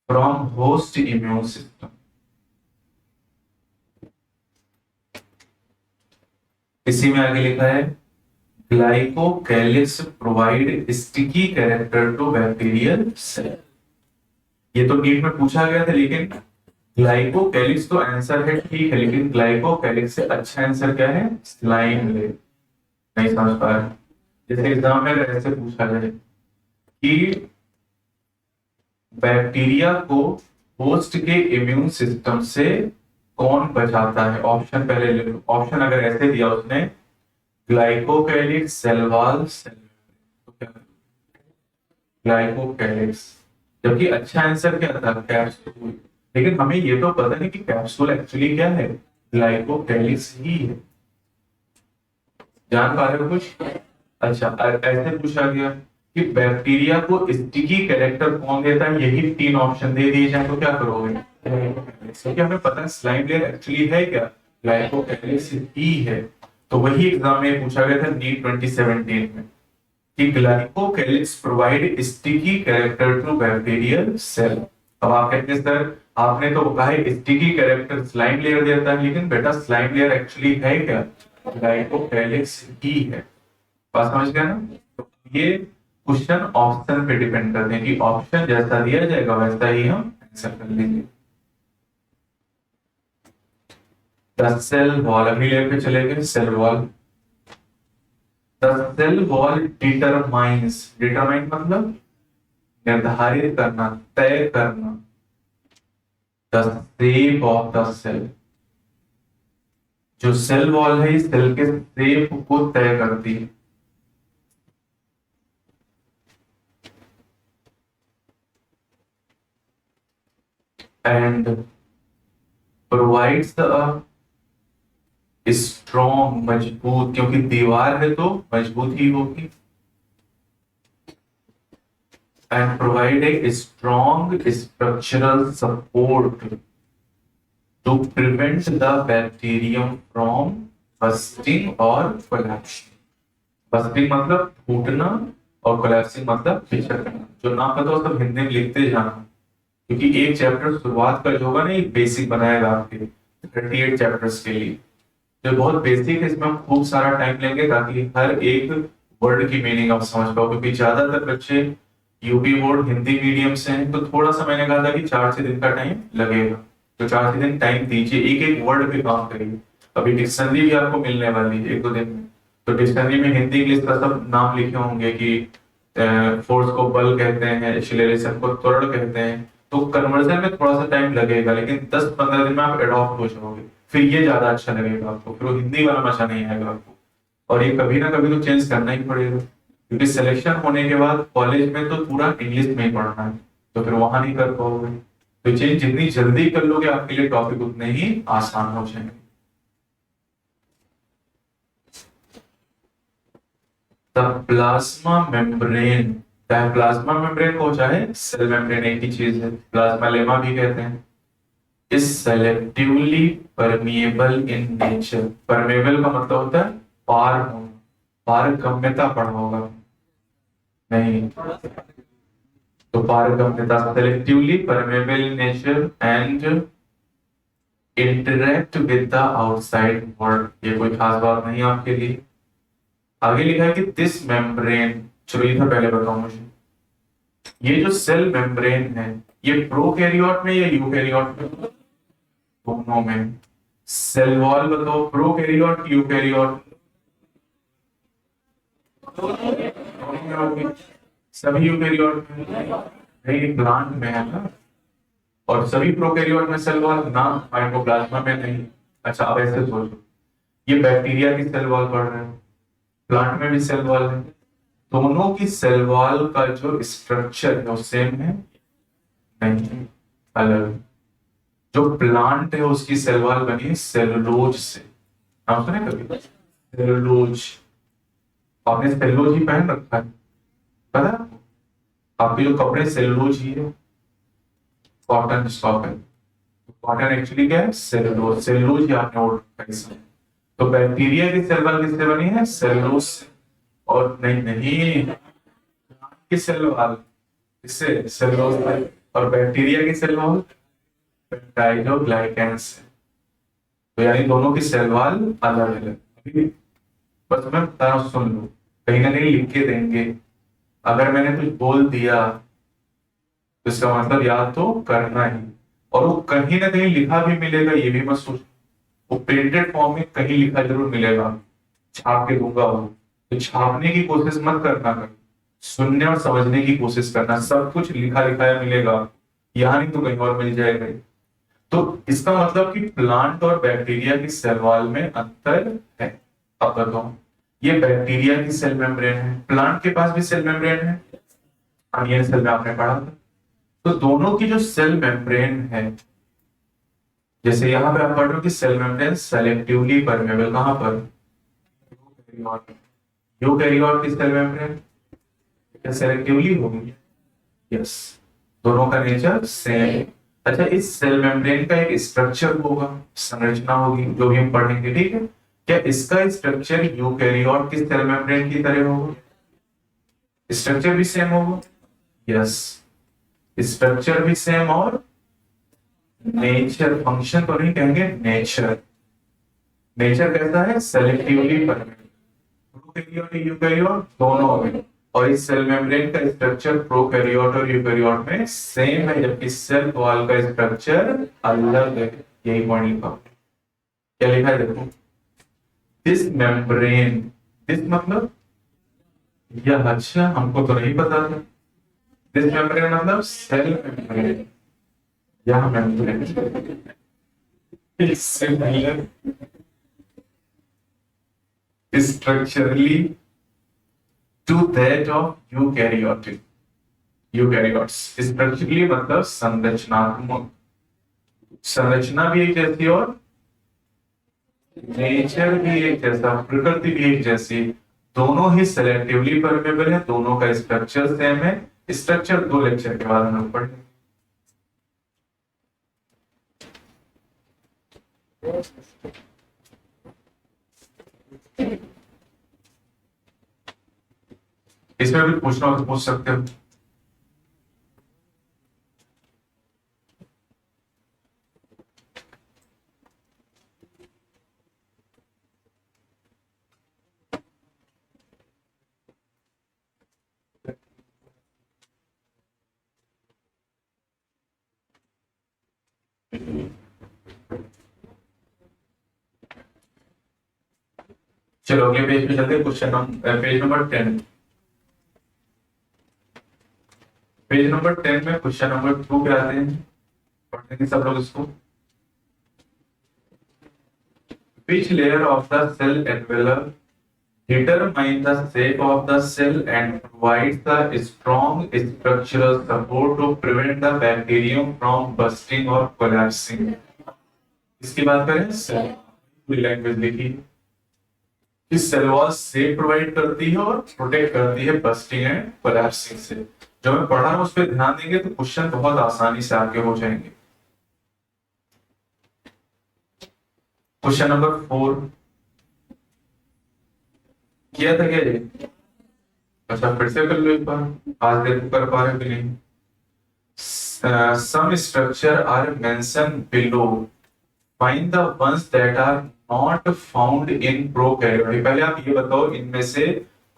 फ्रॉम होस्ट इम्यून सिस्टम। इसी में आगे लिखा है glycocalyx provide sticky character to bacterial cell. ये तो नीट में पूछा गया था, लेकिन ग्लाइकोकैलिक्स तो आंसर है ठीक है, लेकिन ग्लाइकोकैलिक्स से अच्छा आंसर क्या है? स्लाइम ले। नहीं समझ पा रहे? जैसे एग्जाम में अगर ऐसे पूछा जाए कि बैक्टीरिया को होस्ट के इम्यून सिस्टम से कौन बचाता है, ऑप्शन पहले ले लो। ऑप्शन अगर ऐसे दिया उसने ग्लाइकोकैलिक्स, सेल वॉल, सेल, तो क्या? ग्लाइकोकैलिक्स। जबकि अच्छा आंसर क्या था? कैप्सूल। लेकिन हमें ये तो पता नहीं कि कैप्सूल एक्चुअली क्या है, ग्लाइकोकैलिक्स ही है। जान पा रहे हो कुछ? अच्छा, ऐसे पूछा गया कि बैक्टीरिया को स्टिकी कैरेक्टर कौन देता है, यही तीन ऑप्शन दे दिए जाए तो क्या करोगे? क्योंकि हमें पता है स्लाइम लेयर एक्चुअली है क्या, ग्लाइकोकैलिक्स ही है। तो वही एग्जाम में पूछा गया था नीट 2017 में कि glycocalyx provide sticky character to bacterial cell. अब आप कहते हैं सर आपने तो कहा है स्टिकी कैरेक्टर स्लाइम लेयर देता है, लेकिन बेटा स्लाइम लेयर एक्चुअली है क्या, ग्लाइकोकैलिक्स ही है। बात समझ गया ना? तो ये क्वेश्चन ऑप्शन पे डिपेंड करते हैं कि ऑप्शन जैसा दिया जाएगा वैसा ही हम आंसर कर लेंगे। द सेल वॉल, अगली लेयर पे चले गए, cell wall. The cell wall determines, determine मतलब निर्धारित करना, तय करना, the shape of the cell. जो सेल वॉल है इस सेल के शेप को तय करती है। एंड प्रोवाइड्स द स्ट्रॉन्ग, मजबूत, क्योंकि दीवार है तो मजबूत ही होगी। And provide a strong structural support to prevent the bacterium from busting और कोलैप्सिंग। बस्टिंग मतलब फूटना और कोलैप्सिंग मतलब बिछड़ना। जो ना पता हो सब हिंदी में लिखते जाना, क्योंकि एक चैप्टर शुरुआत का जो होगा ना एक बेसिक बनाएगा आपके 38 चैप्टर्स के लिए। जो बहुत बेसिक है इसमें हम खूब सारा टाइम लेंगे ताकि हर एक वर्ड की मीनिंग आप समझ पाओ, क्योंकि ज्यादातर बच्चे यूपी बोर्ड हिंदी मीडियम से हैं, तो थोड़ा सा मैंने कहा था कि 4 से दिन का टाइम लगेगा। तो 4 से दिन टाइम दीजिए, एक एक वर्ड पे काम करिए। अभी डिक्शनरी भी आपको मिलने वाली है 1-2 दिन में। तो डिक्शनरी में हिंदी इंग्लिश का सब नाम लिखे होंगे कि फोर्स को बल कहते हैं, एक्सीलरेशन को त्वरण कहते हैं। तो कन्वर्जन में थोड़ा सा टाइम लगेगा, लेकिन 10-15 दिन में आप एडॉप्ट हो जाओगे, फिर ये ज्यादा अच्छा लगेगा आपको, फिर वो हिंदी वाला मजा नहीं आएगा आपको। और ये कभी ना कभी तो चेंज करना ही पड़ेगा, क्योंकि सिलेक्शन होने के बाद कॉलेज में तो पूरा इंग्लिश में ही पढ़ना है, तो फिर वहां नहीं कर पाओगे। तो चेंज जितनी जल्दी कर लोगे आपके लिए टॉपिक उतने ही आसान हो जाएंगे। द प्लाज्मा मेम्ब्रेन, चाहे प्लाज्मा मेम्ब्रेन को चाहे सेल मेम्ब्रेन एक ही चीज है, प्लाज्मा लेमा भी कहते हैं। Is selectively permeable in nature. Permeable का मतलब होता है पार होना, पारगम्यता पढ़ा होगा नहीं? तो पारगम्यता, selectively permeable in nature and interact with the outside world. ये कोई खास बात नहीं आपके लिए। आगे लिखा है कि दिस मेम्ब्रेन, चलो ये था पहले बताओ मुझे, ये जो सेल मेम्ब्रेन है ये प्रोकैरियोट में या यूकैरियोट में? दोनों में। सेल वॉल बताओ प्रोकैरियोट की यूकैरियोट? दोनों में होगी। सभी यूकैरियोट में नहीं, प्लांट में है ना। और सभी प्रोकैरियोट में सेल वॉल ना, माइटोप्लाज्मा में नहीं। अच्छा अब ऐसे सोचो, ये बैक्टीरिया की सेल वॉल पढ़ रहे हो, प्लांट में भी सेल वॉल है, दोनों की सेल वॉल का जो स्ट्रक्चर है वो सेम है नहीं, अलग। जो प्लांट है उसकी सेल वॉल बनी है सेलुलोज से, नाम सुने कभी? सेलुलोज। आपने सेलुलोज ही पहन रखा है, पता है आपको? आपके जो कपड़े सेलुलोज ही है, कॉटन स्टॉक है। कॉटन एक्चुअली क्या है? सेलुलोज। सेलुलोज ही आपने ओढ़ रखा है इसमें। तो बैक्टीरिया की सेल वॉल किससे बनी है? सेलुलोज से। और नहीं नहीं, की सेल वॉल इससे सेलुलोज से। और बैक्टीरिया की सेल वॉल पेप्टाइडोग्लाइकेन से। तो यानी दोनों की सेल वॉल अलग अलग। अभी बस मैं बता रहा हूँ, सुन लो, कहीं ना कहीं लिख के देंगे। अगर मैंने कुछ बोल दिया तो इसका मतलब याद तो करना ही। और वो कहीं ना कहीं लिखा भी मिलेगा, ये भी मत सोच। वो प्रिंटेड फॉर्म में कहीं लिखा जरूर मिलेगा, छाप के दूंगा वो। तो छापने की कोशिश मत करना, कहीं सुनने और समझने की कोशिश करना। सब कुछ लिखा लिखाया मिलेगा, यहाँ नहीं तो कहीं और मिल जाएगा। तो इसका मतलब कि प्लांट और बैक्टीरिया की सेल वॉल में अंतर है। अब बताओ, ये बैक्टीरिया की सेल मेम्ब्रेन है, प्लांट के पास भी सेल मेम्ब्रेन है, अनियन सेल में आपने पढ़ा था। तो दोनों की जो सेल मेम्ब्रेन है, जैसे यहां पे आप पढ़ रहे हो कि सेल मेम्ब्रेन सेलेक्टिवली परमेबल, कहां पर? यूकैरियोट की सेल मेम्ब्रेन क्या सेलेक्टिवली होगी? यस, दोनों का नेचर सेम। अच्छा, इस सेल मेम्ब्रेन का एक स्ट्रक्चर होगा, संरचना होगी, जो भी हम पढ़ेंगे, ठीक है? क्या इसका स्ट्रक्चर यूकैरियोट की सेल मेम्ब्रेन की तरह होगा? स्ट्रक्चर भी सेम होगा? यस, स्ट्रक्चर भी सेम। और नेचर, फंक्शन तो नहीं कहेंगे, नेचर। नेचर कैसा है? Selectively permeable. प्रोकैरियोट यूकैरियोट दोनों में। और इस सेल मेम्ब्रेन का स्ट्रक्चर प्रोकैरियोट और यूकैरियोट में सेम है, जबकि सेल वॉल का स्ट्रक्चर अलग है। यही पॉइंट लिखा। क्या लिखा है देखो, दिस मेम्ब्रेन। दिस मतलब यह। अच्छा, हमको तो नहीं पता था। दिस मेम्ब्रेन मतलब सेल मेम्ब्रेन, यह membrane similar structurally to that of eukaryotic eukaryotes. Structurally मतलब संरचनात्मक, संरचना भी एक जैसी और नेचर भी एक जैसा, प्रकृति भी एक जैसी। दोनों ही सेलेक्टिवली परमेबल है, दोनों का स्ट्रक्चर सेम है। स्ट्रक्चर 2 लेक्चर के बाद हम लोग पढ़ेंगे। इसमें भी पूछना हो तो पूछ सकते हो। चलो अगले पेज पे चलते हैं। Question number page number 10। Page number 10 में क्वेश्चन नंबर 2 पे आते हैं, पढ़ेंगे सब लोग इसको। Which layer of the cell envelope determines the shape of the cell and provides the strong structural support to prevent the bacterium from bursting or collapsing? इसकी बात करें, सेल पूरी लैंग्वेज लिखी कि सेल वॉल शेप प्रोवाइड करती है और protect करती है बस्टिंग एंड कोलैप्सिंग से। जो मैं पढ़ा रहा हूं उस पर ध्यान देंगे तो क्वेश्चन बहुत आसानी से आगे हो जाएंगे। क्वेश्चन नंबर 4 किया था क्या ये? अच्छा, फिर से कर लो एक बार, आज देखो कर पा रहे हो कि नहीं। Some structure are mention below, find the ones that are not found in prokaryotic. पहले आप ये बताओ, इनमें से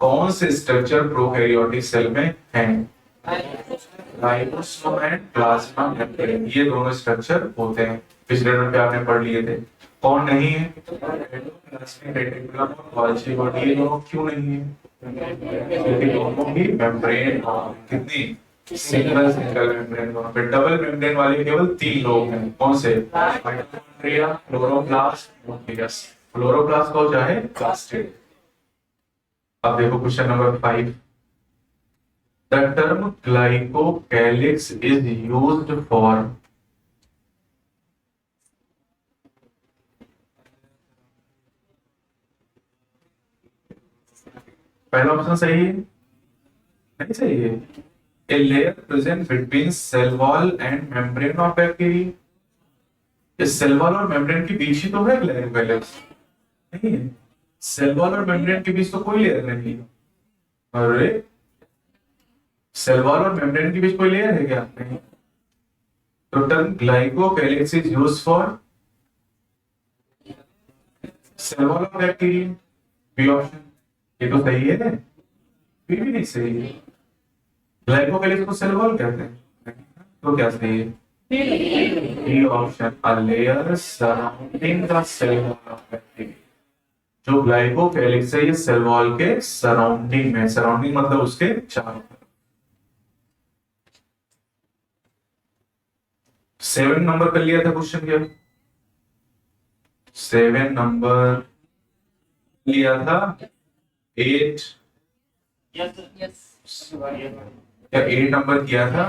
कौन से स्ट्रक्चर प्रोकैरियोटिक सेल में हैं? राइबोसोम एंड प्लाज्मा मेम्ब्रेन, ये दोनों स्ट्रक्चर होते हैं। पिछले नंबर पे आपने पढ़ लिए थे। कौन नहीं है? एंडोप्लाज्मिक रेटिकुलम और गोल्गी बॉडी, ये दोनों क्यों नहीं है? क्योंकि दोनों की मेम्ब्रेन कितनी सिंगल सिंगल मेम्ब्रेन, दोनों पे डबल मेम्ब्रेन वाले केवल 3 लोग हैं। कौन से? Mitochondria, chloroplast, nucleus. क्लोरोप्लास्ट को चाहे प्लास्टिड। अब देखो question number 5। The term glycocalyx is used for पहला ऑप्शन सही है? नहीं सही है। A layer present between cell wall and membrane of bacteria. इस सेल वॉल और मेम्ब्रेन के बीच ही तो है लेयर पहले, नहीं है। सेल वॉल और मेम्ब्रेन के बीच तो कोई लेयर नहीं है। अरे सेल वॉल और मेम्ब्रेन के बीच कोई लेयर है क्या? नहीं। तो term glycocalyx is used for cell wall of bacteria, B option. ये तो सही है, फिर भी नहीं सही है। ग्लाइकोकैलिक्स को सेल वॉल कहते हैं, तो क्या सही है? B option, a layer surrounding the cell wall of bacteria. जो ग्लाइकोकैलिक्स है ये सेल वॉल के सराउंडिंग में, सराउंडिंग मतलब उसके चारों तरफ। 7 नंबर कर लिया था क्वेश्चन क्या? 7 नंबर लिया था, 8 या 8 नंबर किया था।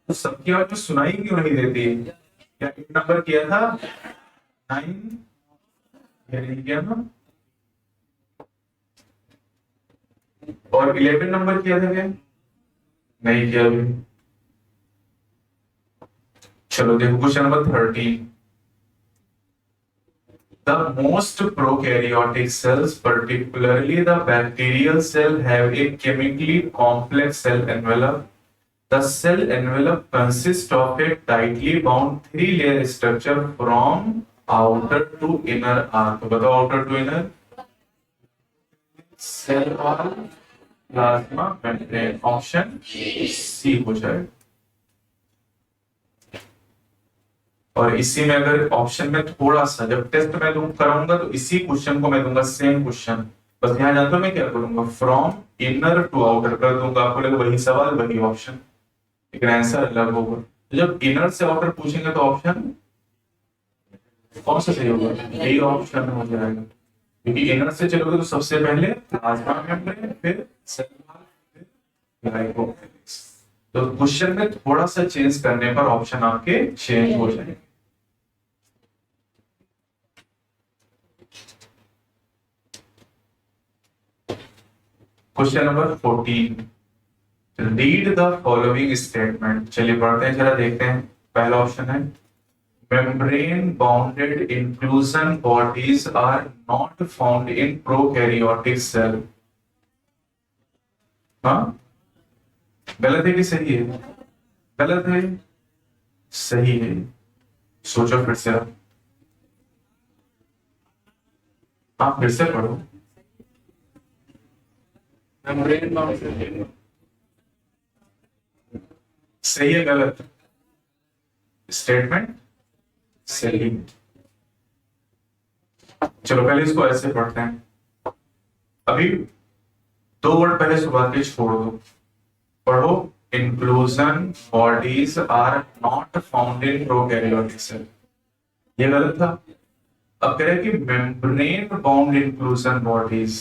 तो सबकी आवाज में सुनाई क्यों नहीं देती? क्या 8 नंबर किया था? 9 या नहीं किया ना? और 11 नंबर किया था क्या? नहीं किया अभी। चलो देखो question number 13। The most prokaryotic cells, particularly the bacterial cell, have a chemically complex cell envelope. The cell envelope consists of a tightly bound three-layer structure from outer to inner arc. तो बताओ outer to inner? Cell wall, plasma membrane. Option C हो जाएगा। और इसी में अगर option में थोड़ा सा, जब टेस्ट में दूं कराऊंगा तो इसी क्वेश्चन को मैं दूंगा सेम क्वेश्चन, बस यहाँ जानते हो मैं क्या करूंगा? फ्रॉम इनर टू आउटर कर दूंगा, आपको लगे वही सवाल वही ऑप्शन, लेकिन आंसर अलग होगा। तो जब इनर से आउटर पूछेंगे तो ऑप्शन कौन सा सही होगा? यही ऑप्शन हो जाएगा, क्योंकि इनर से चलोगे तो सबसे पहले प्लाज्मा मेम्ब्रेन, फिर सेल वॉल, फिर ग्लाइकोकैलिक्स। तो क्वेश्चन में थोड़ा सा चेंज करने पर ऑप्शन आपके चेंज हो जाएंगे। Question number 14, read the following statement. चलिए पढ़ते हैं, जरा देखते हैं। पहला ऑप्शन है membrane bounded inclusion bodies are not found in prokaryotic cell. हाँ, गलत है कि सही है? गलत है, सही है। सोचो फिर से, आप फिर से पढ़ो। मेम्ब्रेन बाउंडेड सही है गलत? स्टेटमेंट सही। चलो पहले इसको ऐसे पढ़ते हैं। अभी 2 वर्ड पहले शुरुआत के छोड़ दो, पढ़ो inclusion bodies are not found in prokaryotic cell. ये गलत था। अब कह रहे कि मेम्ब्रेन बाउंड इंक्लूजन बॉडीज,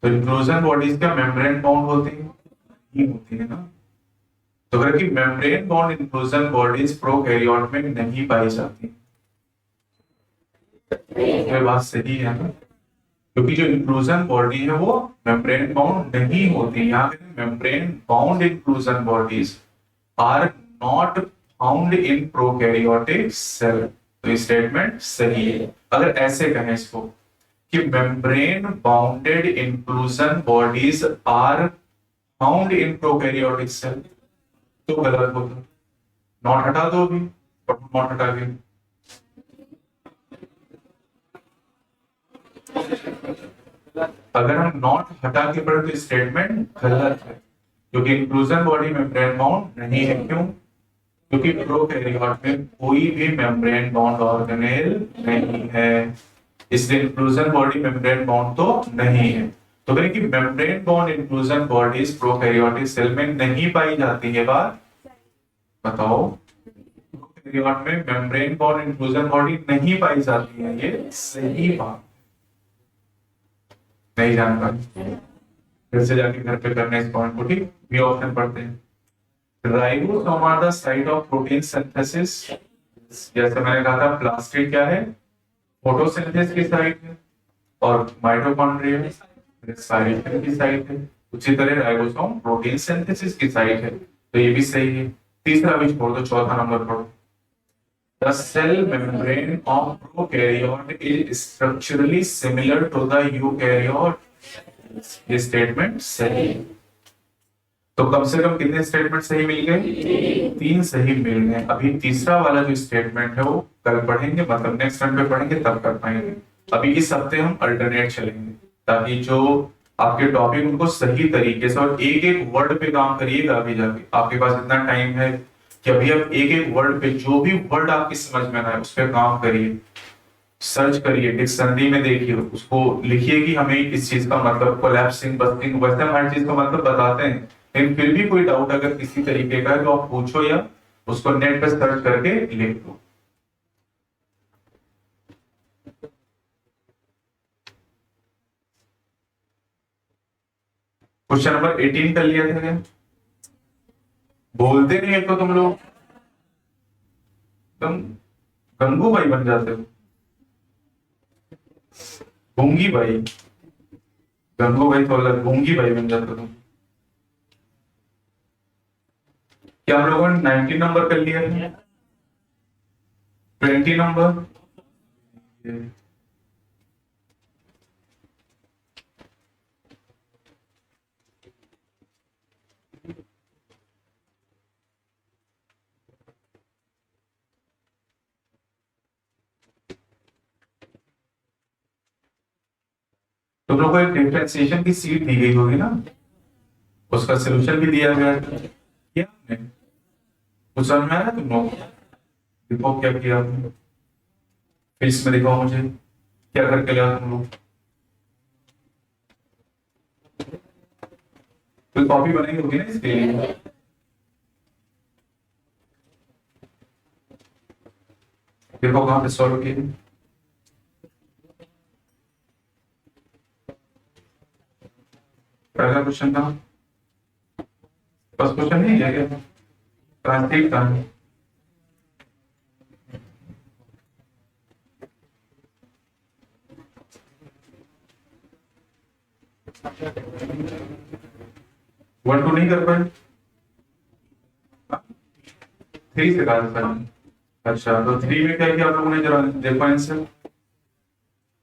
तो इंक्लूजन बॉडीज क्या मेम्ब्रेन बाउंड होती है? नहीं होती है ना। तो अगर कि membrane bound inclusion bodies prokaryote में नहीं पाई जाती, तो बात सही है ना, क्योंकि जो इंक्लूजन बॉडी है वो मेम्ब्रेन बाउंड नहीं होती। यहाँ पे membrane bound inclusion bodies are not found in prokaryotic cell, तो ये स्टेटमेंट सही है। अगर ऐसे कहें इसको कि membrane bounded inclusion bodies are found in prokaryotic cell, तो गलत होगा। नॉट हटा दो अभी, नॉट हटा के अगर हम नॉट हटा के पढ़े तो स्टेटमेंट गलत है, क्योंकि इंक्लूजन बॉडी मेम्ब्रेन बाउंड नहीं है। क्यों? क्योंकि प्रोकैरियोट में कोई भी मेम्ब्रेन बाउंड ऑर्गेनेल नहीं है, इसलिए इंक्लूजन बॉडी मेम्ब्रेन बाउंड तो नहीं है। तो कहें कि membrane bound inclusion bodies prokaryotic cell में नहीं पाई जाती है। बात बताओ, प्रोकैरियोट में मेम्ब्रेन बाउंड इंक्लूजन बॉडी नहीं पाई जाती है, ये सही बात। नहीं जान पाई, फिर से जाके घर पे करने इस पॉइंट को, ठीक। बी ऑप्शन पढ़ते हैं। Ribosome are the site of protein synthesis. जैसे मैंने कहा था प्लास्टिड क्या है? फोटोसिंथेसिस की साइट है, और माइटोकॉन्ड्रिया रेस्पिरेशन की साइट है। उसी तरह राइबोसोम प्रोटीन सिंथेसिस की साइट है, तो ये भी सही है। तीसरा भी छोड़ दो, चौथा नंबर पढ़ो। The cell membrane of prokaryote is structurally similar to the eukaryote. ये स्टेटमेंट सही है। तो कम से कम कितने स्टेटमेंट सही मिल गए? 3 सही मिल गए। अभी तीसरा वाला जो स्टेटमेंट है वो कल पढ़ेंगे, मतलब नेक्स्ट टाइम पे पढ़ेंगे तब कर पाएंगे। अभी इस हफ्ते हम अल्टरनेट चलेंगे, ताकि जो आपके टॉपिक उनको सही तरीके से, और एक एक वर्ड पे काम करिएगा। अभी जाके आपके पास इतना टाइम है कि अभी आप एक एक वर्ड पे, जो भी वर्ड आपकी समझ में आए उस पर काम करिए, सर्च करिए, डिक्शनरी में देखिए, उसको लिखिए कि हमें इस चीज का मतलब कोलैप्सिंग, बस्टिंग, वैसे हम हर चीज का मतलब बताते हैं, लेकिन फिर भी कोई डाउट अगर किसी तरीके का है तो आप पूछो या उसको नेट पे सर्च करके लिख दो। क्वेश्चन नंबर 18 कर लिया था क्या? बोलते नहीं है तो तुम लोग तुम गंगू भाई बन जाते हो, गूंगी भाई। गंगू भाई तो अलग, गूंगी भाई बन जाते हो तुम। क्या हम लोगों ने 19 नंबर कर लिया है? 20 नंबर? तुम लोग को एक डिफरेंशिएशन की सीट दी गई होगी ना, उसका सोल्यूशन भी दिया गया है। क्या आपने कुछ समझ में आया तुम लोग? देखो क्या किया आपने, फिर इसमें दिखाओ मुझे क्या करके लिया तुम लोग। कोई कॉपी बनाई होगी ना इसके लिए? देखो कहाँ पे सॉल्व किए। पहला क्वेश्चन था, फर्स्ट क्वेश्चन नहीं है क्या? ट्रांसलेट था। वन टू नहीं कर पाए, 3 से कहा था। अच्छा, तो 3 में क्या किया आप लोगों ने, जरा देखो आंसर।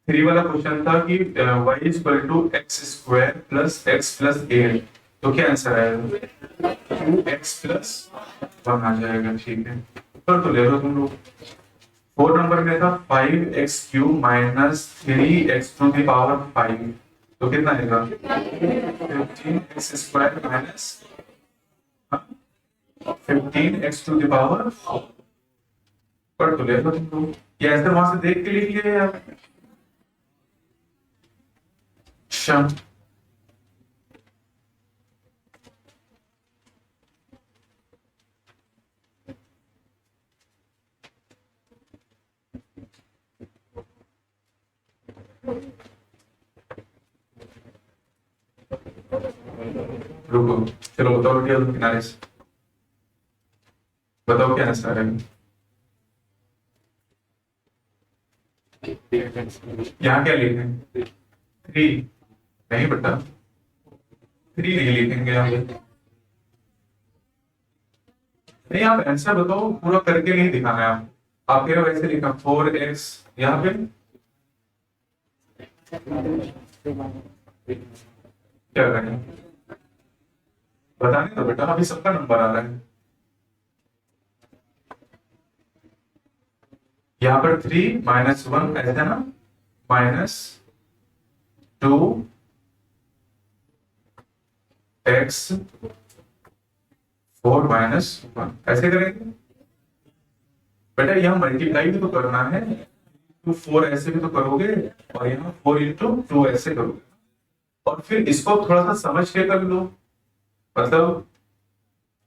3 वाला क्वेश्चन था कि y is equal to x square plus x plus 8, तो क्या आंसर आएगा? 2x प्लस 1 आ जाएगा। ठीक है, तो ले लो तुम लोग। 4 नंबर में था 5x cube minus 3x to the power 5, तो कितना आएगा? 15x square minus 15x to the power 4, पर तो ले लो तुम लोग। ये आंसर वहां से देख के लिख लिया यार। अच्छा, रुको, चलो बताओ क्या किनारे से, बताओ क्या आंसर है। यहाँ क्या लिखें? 3 नहीं बेटा, 3 नहीं लिखेंगे यहाँ पे। नहीं, आप आंसर बताओ, पूरा करके नहीं दिखाना है आप। आप कह रहे हो वैसे लिखा 4x, यहाँ पे क्या करें? बताने दो बेटा, अभी सबका नंबर आ रहा है। यहाँ पर 3 माइनस 1 ऐसे ना, माइनस 2x एक्स 4 माइनस 1 ऐसे करेंगे बेटा। यहाँ मल्टीप्लाई भी तो करना है, 2 4 ऐसे भी तो करोगे, और यहाँ 4 इंटू 2 ऐसे करोगे, और फिर इसको थोड़ा सा समझ के कर लो। मतलब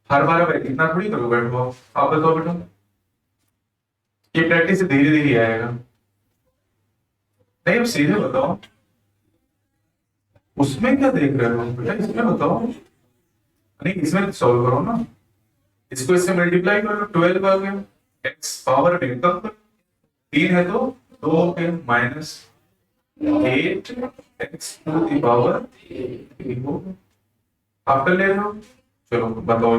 हर बार अब इतना थोड़ी करो बैठो। आप बताओ बेटा, ये प्रैक्टिस धीरे धीरे आएगा। नहीं, अब सीधे बताओ, उसमें क्या देख रहे हो बेटा, इसमें बताओ। नहीं, इसमें सॉल्व करो ना, इसको इससे मल्टीप्लाई करो, 12 आ गया। एक्स पावर में कम करो, 3 है तो 2 हो गया, माइनस 8x⁴ हो। आप कर ले रहे हो, चलो बताओ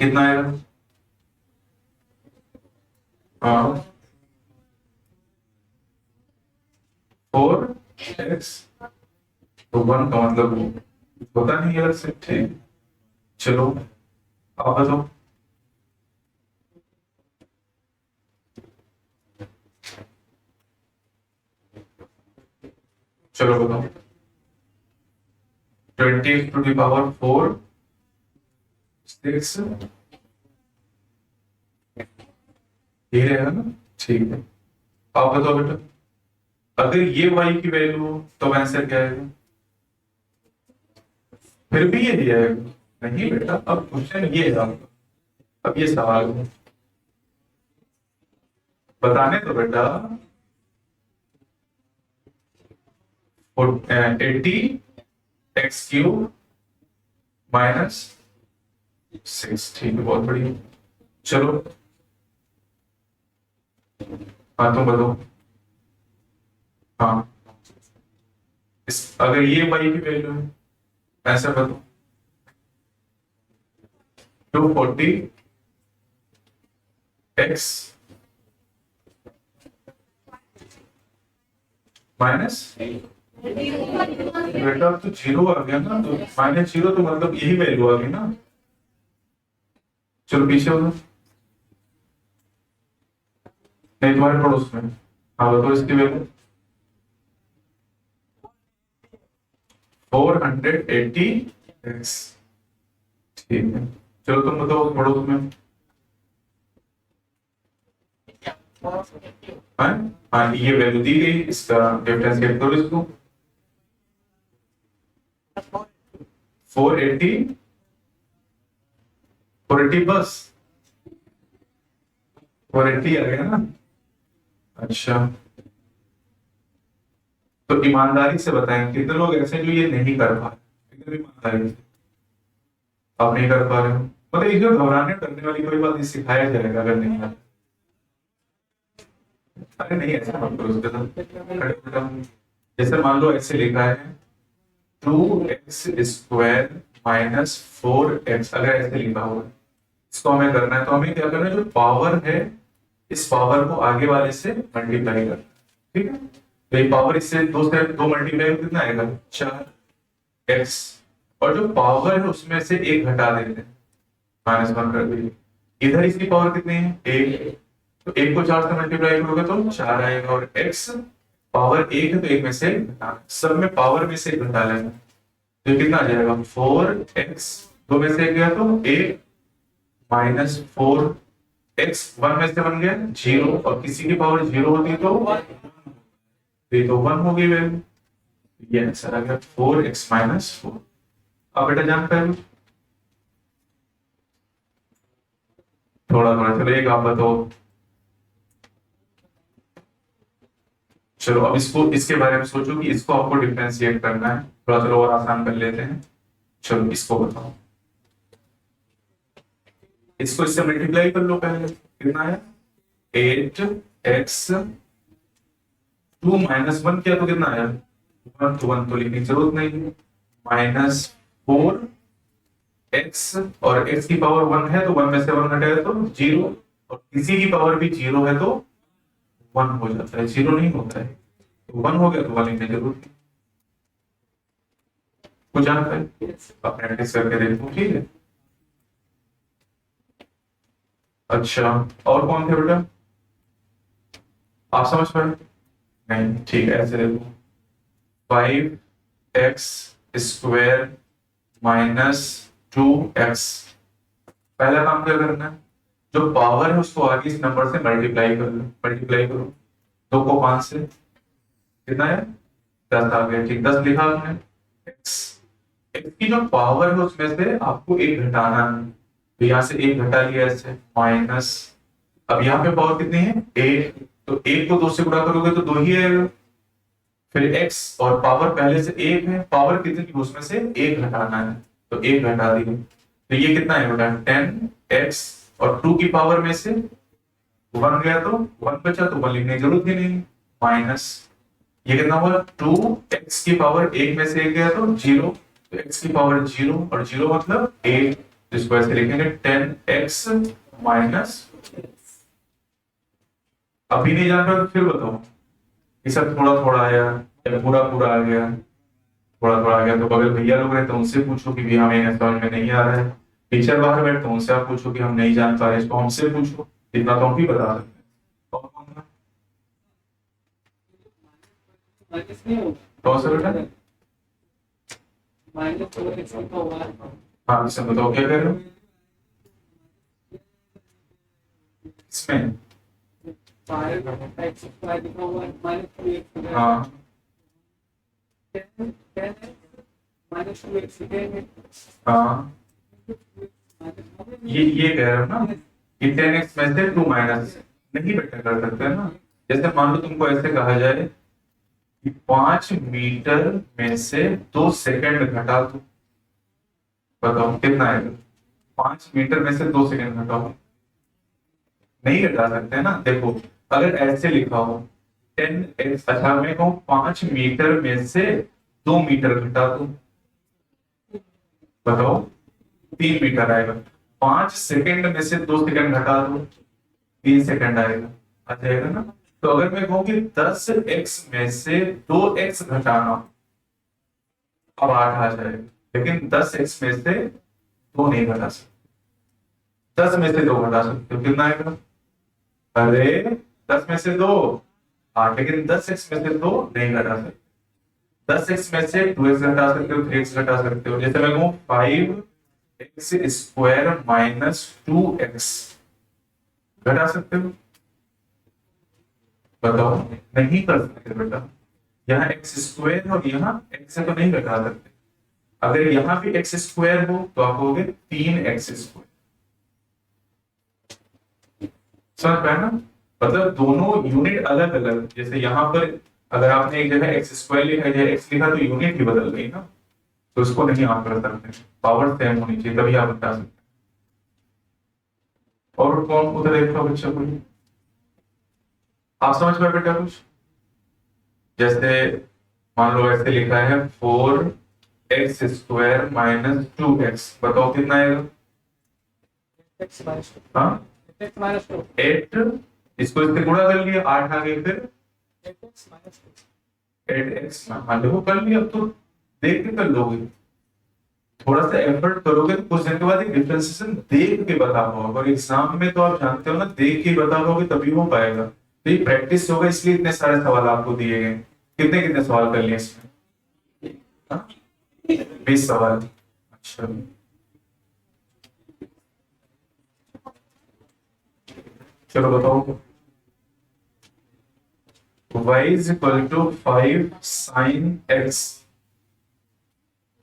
कितना आएगा। हाँ 4x, तो 1 का मतलब होता नहीं अलग से, ठीक। चलो आप बताओ। चलो बताओ। 20x⁴ 6 ये रहेगा ना, ठीक है। आप बताओ बेटा, अगर ये y की वैल्यू हो तो आंसर क्या आएगा। फिर भी ये दिया है। नहीं बेटा, अब क्वेश्चन ये है आपका, अब ये सवाल है, बताने तो बेटा। 80x³ -6, ठीक है, बहुत बढ़िया। चलो हाँ तुम बताओ। हाँ अगर ये y की वैल्यू है, ऐसा बताओ। 240x माइनस, बेटा अब तो 0 आ गया ना, तो -0 तो मतलब यही वैल्यू आ गई ना। चलो पीछे हो, नहीं तुम्हारे पड़ोस में। हाँ बताओ इसकी वैल्यू। 480x, ठीक है। चलो तुम बताओ पड़ोस में। हाँ हाँ ये वैल्यू दी गई, इसका डिफरेंशिएट करो इसको। 480, 480 बस 480 आ गया ना। अच्छा तो ईमानदारी से बताएं कितने लोग ऐसे हैं जो ये नहीं कर पा रहे, एकदम ईमानदारी से। आप नहीं कर पा रहे हो, मतलब इसमें घबराने डरने वाली कोई बात नहीं, सिखाया जाएगा अगर नहीं आता। अरे नहीं ऐसा मत करो उसके साथ, खड़े हो जाओ। जैसे मान लो ऐसे लिखा है 2x² -4x, अगर ऐसे लिखा हुआ है, इसको हमें करना है तो हमें क्या करना है, जो पावर है इस पावर को आगे वाले से मल्टीप्लाई करना है, ठीक है। तो ये पावर इससे दो से दो मल्टीप्लाई कितना आएगा, 4x, और जो पावर है उसमें से एक घटा देते हैं, -1 कर दीजिए। इधर इसकी पावर कितनी है, 1, तो 1 को 4 से मल्टीप्लाई करोगे तो 4 आएगा, और x पावर 1 है तो 1 में से घटा, सब में पावर में से घटा लेना, तो कितना आ जाएगा 4x, 2 में से 1 गया तो 1 -4x, 1 में से 1 गया 0, और किसी की पावर 0 होती तो ये तो 1 हो गई वैल्यू। ये आंसर आ गया 4x -4। अब बेटा जान पाए थोड़ा थोड़ा, चलो एक आप बताओ। चलो अब इसको, इसके बारे में सोचो कि इसको आपको डिफरेंशिएट करना है, थोड़ा चलो और आसान कर लेते हैं। चलो इसको बताओ, इसको इससे मल्टीप्लाई कर लो पहले, कितना है 8x, 2 -1 किया तो कितना आया 1, तो 1 तो लिखने की जरूरत नहीं, -4x, और x की पावर 1 है तो 1 में से 1 घटाया तो 0, और किसी की पावर भी 0 है तो 1 हो जाता है, 0 नहीं होता है, तो 1 हो गया तो 1 लिखने की जरूरत नहीं। कुछ जानता है आप प्रैक्टिस करके देखो, ठीक है। अच्छा और कौन थे बेटा, आप समझ पाए। नहीं ठीक है, ऐसे देखो 5x² -2x, पहला काम क्या करना है, जो पावर है उसको आगे इस नंबर से मल्टीप्लाई कर लो, मल्टीप्लाई करो 2 को 5 से, कितना है 10 आ गया, ठीक 10 लिखा आपने। x, x की जो पावर है उसमें से आपको 1 घटाना है, तो यहां से 1 घटा लिया ऐसे माइनस, अब यहाँ पे पावर कितनी है 1, तो 1 को 2 से गुणा करोगे तो 2 ही आएगा, फिर x, और पावर पहले से 1 है, पावर कितनी की उसमें से 1 घटाना है, तो 1 घटा दिए, तो ये कितना है बेटा 10x, और 2 की पावर में से वन गया तो वन बचा, तो वन लिखने की जरूरत ही नहीं, माइनस ये कितना हुआ, 2x की पावर एक में से एक गया तो जीरो, तो x की पावर जीरो, और जीरो मतलब 8, जिसको ऐसे लिखेंगे 10x माइनस। अभी नहीं जान रहा फिर बताओ, ये सब थोड़ा थोड़ा आया या पूरा पूरा आ गया, थोड़ा थोड़ा आ गया, तो अगर भैया लोग रहे तो उनसे पूछो कि भी हमें समझ में नहीं आ रहा है, टीचर बाहर बैठ तो उनसे आप पूछो कि हम नहीं जान पा रहे, इसको हमसे पूछो, इतना तो हम भी बता सकते हैं। कौन सा बेटा? हाँ इसमें बताओ क्या कर रहे हो इसमें? हाँ हाँ ये कह रहे हो ना कि 10x में से 2 माइनस, नहीं बेटा कर सकते हैं ना। जैसे मान लो तुमको ऐसे कहा जाए कि 5 मीटर में से 2 सेकंड घटा दो, बताओ कितना आएगा? 5 मीटर में से 2 सेकंड घटाओ, नहीं घटा सकते ना। देखो अगर ऐसे लिखा हो 10x, अच्छा मैं कहूँ 5 मीटर में से 2 मीटर घटा दो, बताओ 3 मीटर आएगा। 5 सेकंड में से 2 सेकंड घटा दो, 3 सेकंड आएगा, आ जाएगा ना। तो अगर मैं कहूँ कि 10x में से 2x घटाना, अब 8 आ जाएगा, लेकिन 10x में से 2 नहीं घटा सकते, 10 में से 2 घटा सकते हो, कितना आएगा? अरे 10 में से 2 8, लेकिन 10x में से 2 नहीं घटा सकते। 10x में से 2x घटा सकते हो, 3x घटा सकते हो। जैसे मैं कहूँ 5x स्क्वायर माइनस 2x, घटा सकते हो? बताओ नहीं कर सकते बेटा, यहाँ एक्स स्क्वायर और यहाँ एक्स से तो नहीं घटा सकते। अगर यहाँ भी एक्स स्क्वायर हो तो आप होगे 3x स्क्वायर, समझ पाए ना? मतलब दोनों यूनिट अलग अलग, जैसे यहाँ पर अगर आपने एक जगह एक्स स्क्वायर लिखा है, एक्स लिखा तो यूनिट ही बदल गई ना, तो उसको नहीं आप कर सकते, पावर सेम होनी चाहिए तभी आप बता सकते। और कौन उधर एक बच्चा को आप समझ पाए बेटा कुछ? जैसे मान लो ऐसे लिखा है 4x स्क्वायर माइनस 2x, बताओ कितना आएगा? हाँ 8, इसको इससे गुणा कर लिया 8 आ गए, फिर 8x, हाँ देखो कर लिया। अब तो देख के कर लोगे, थोड़ा सा एफर्ट करोगे तो कुछ दिन के बाद एक डिफरेंशिएशन देख के बता पाओगे, और एग्जाम में तो आप जानते हो ना, देख के बता पाओगे तभी हो पाएगा। तो ये प्रैक्टिस होगा, इसलिए इतने सारे सवाल आपको दिए गए। कितने कितने सवाल कर लिए इसमें? 20 सवाल। अच्छा चलो बताओ, y is equal to 5 sine x,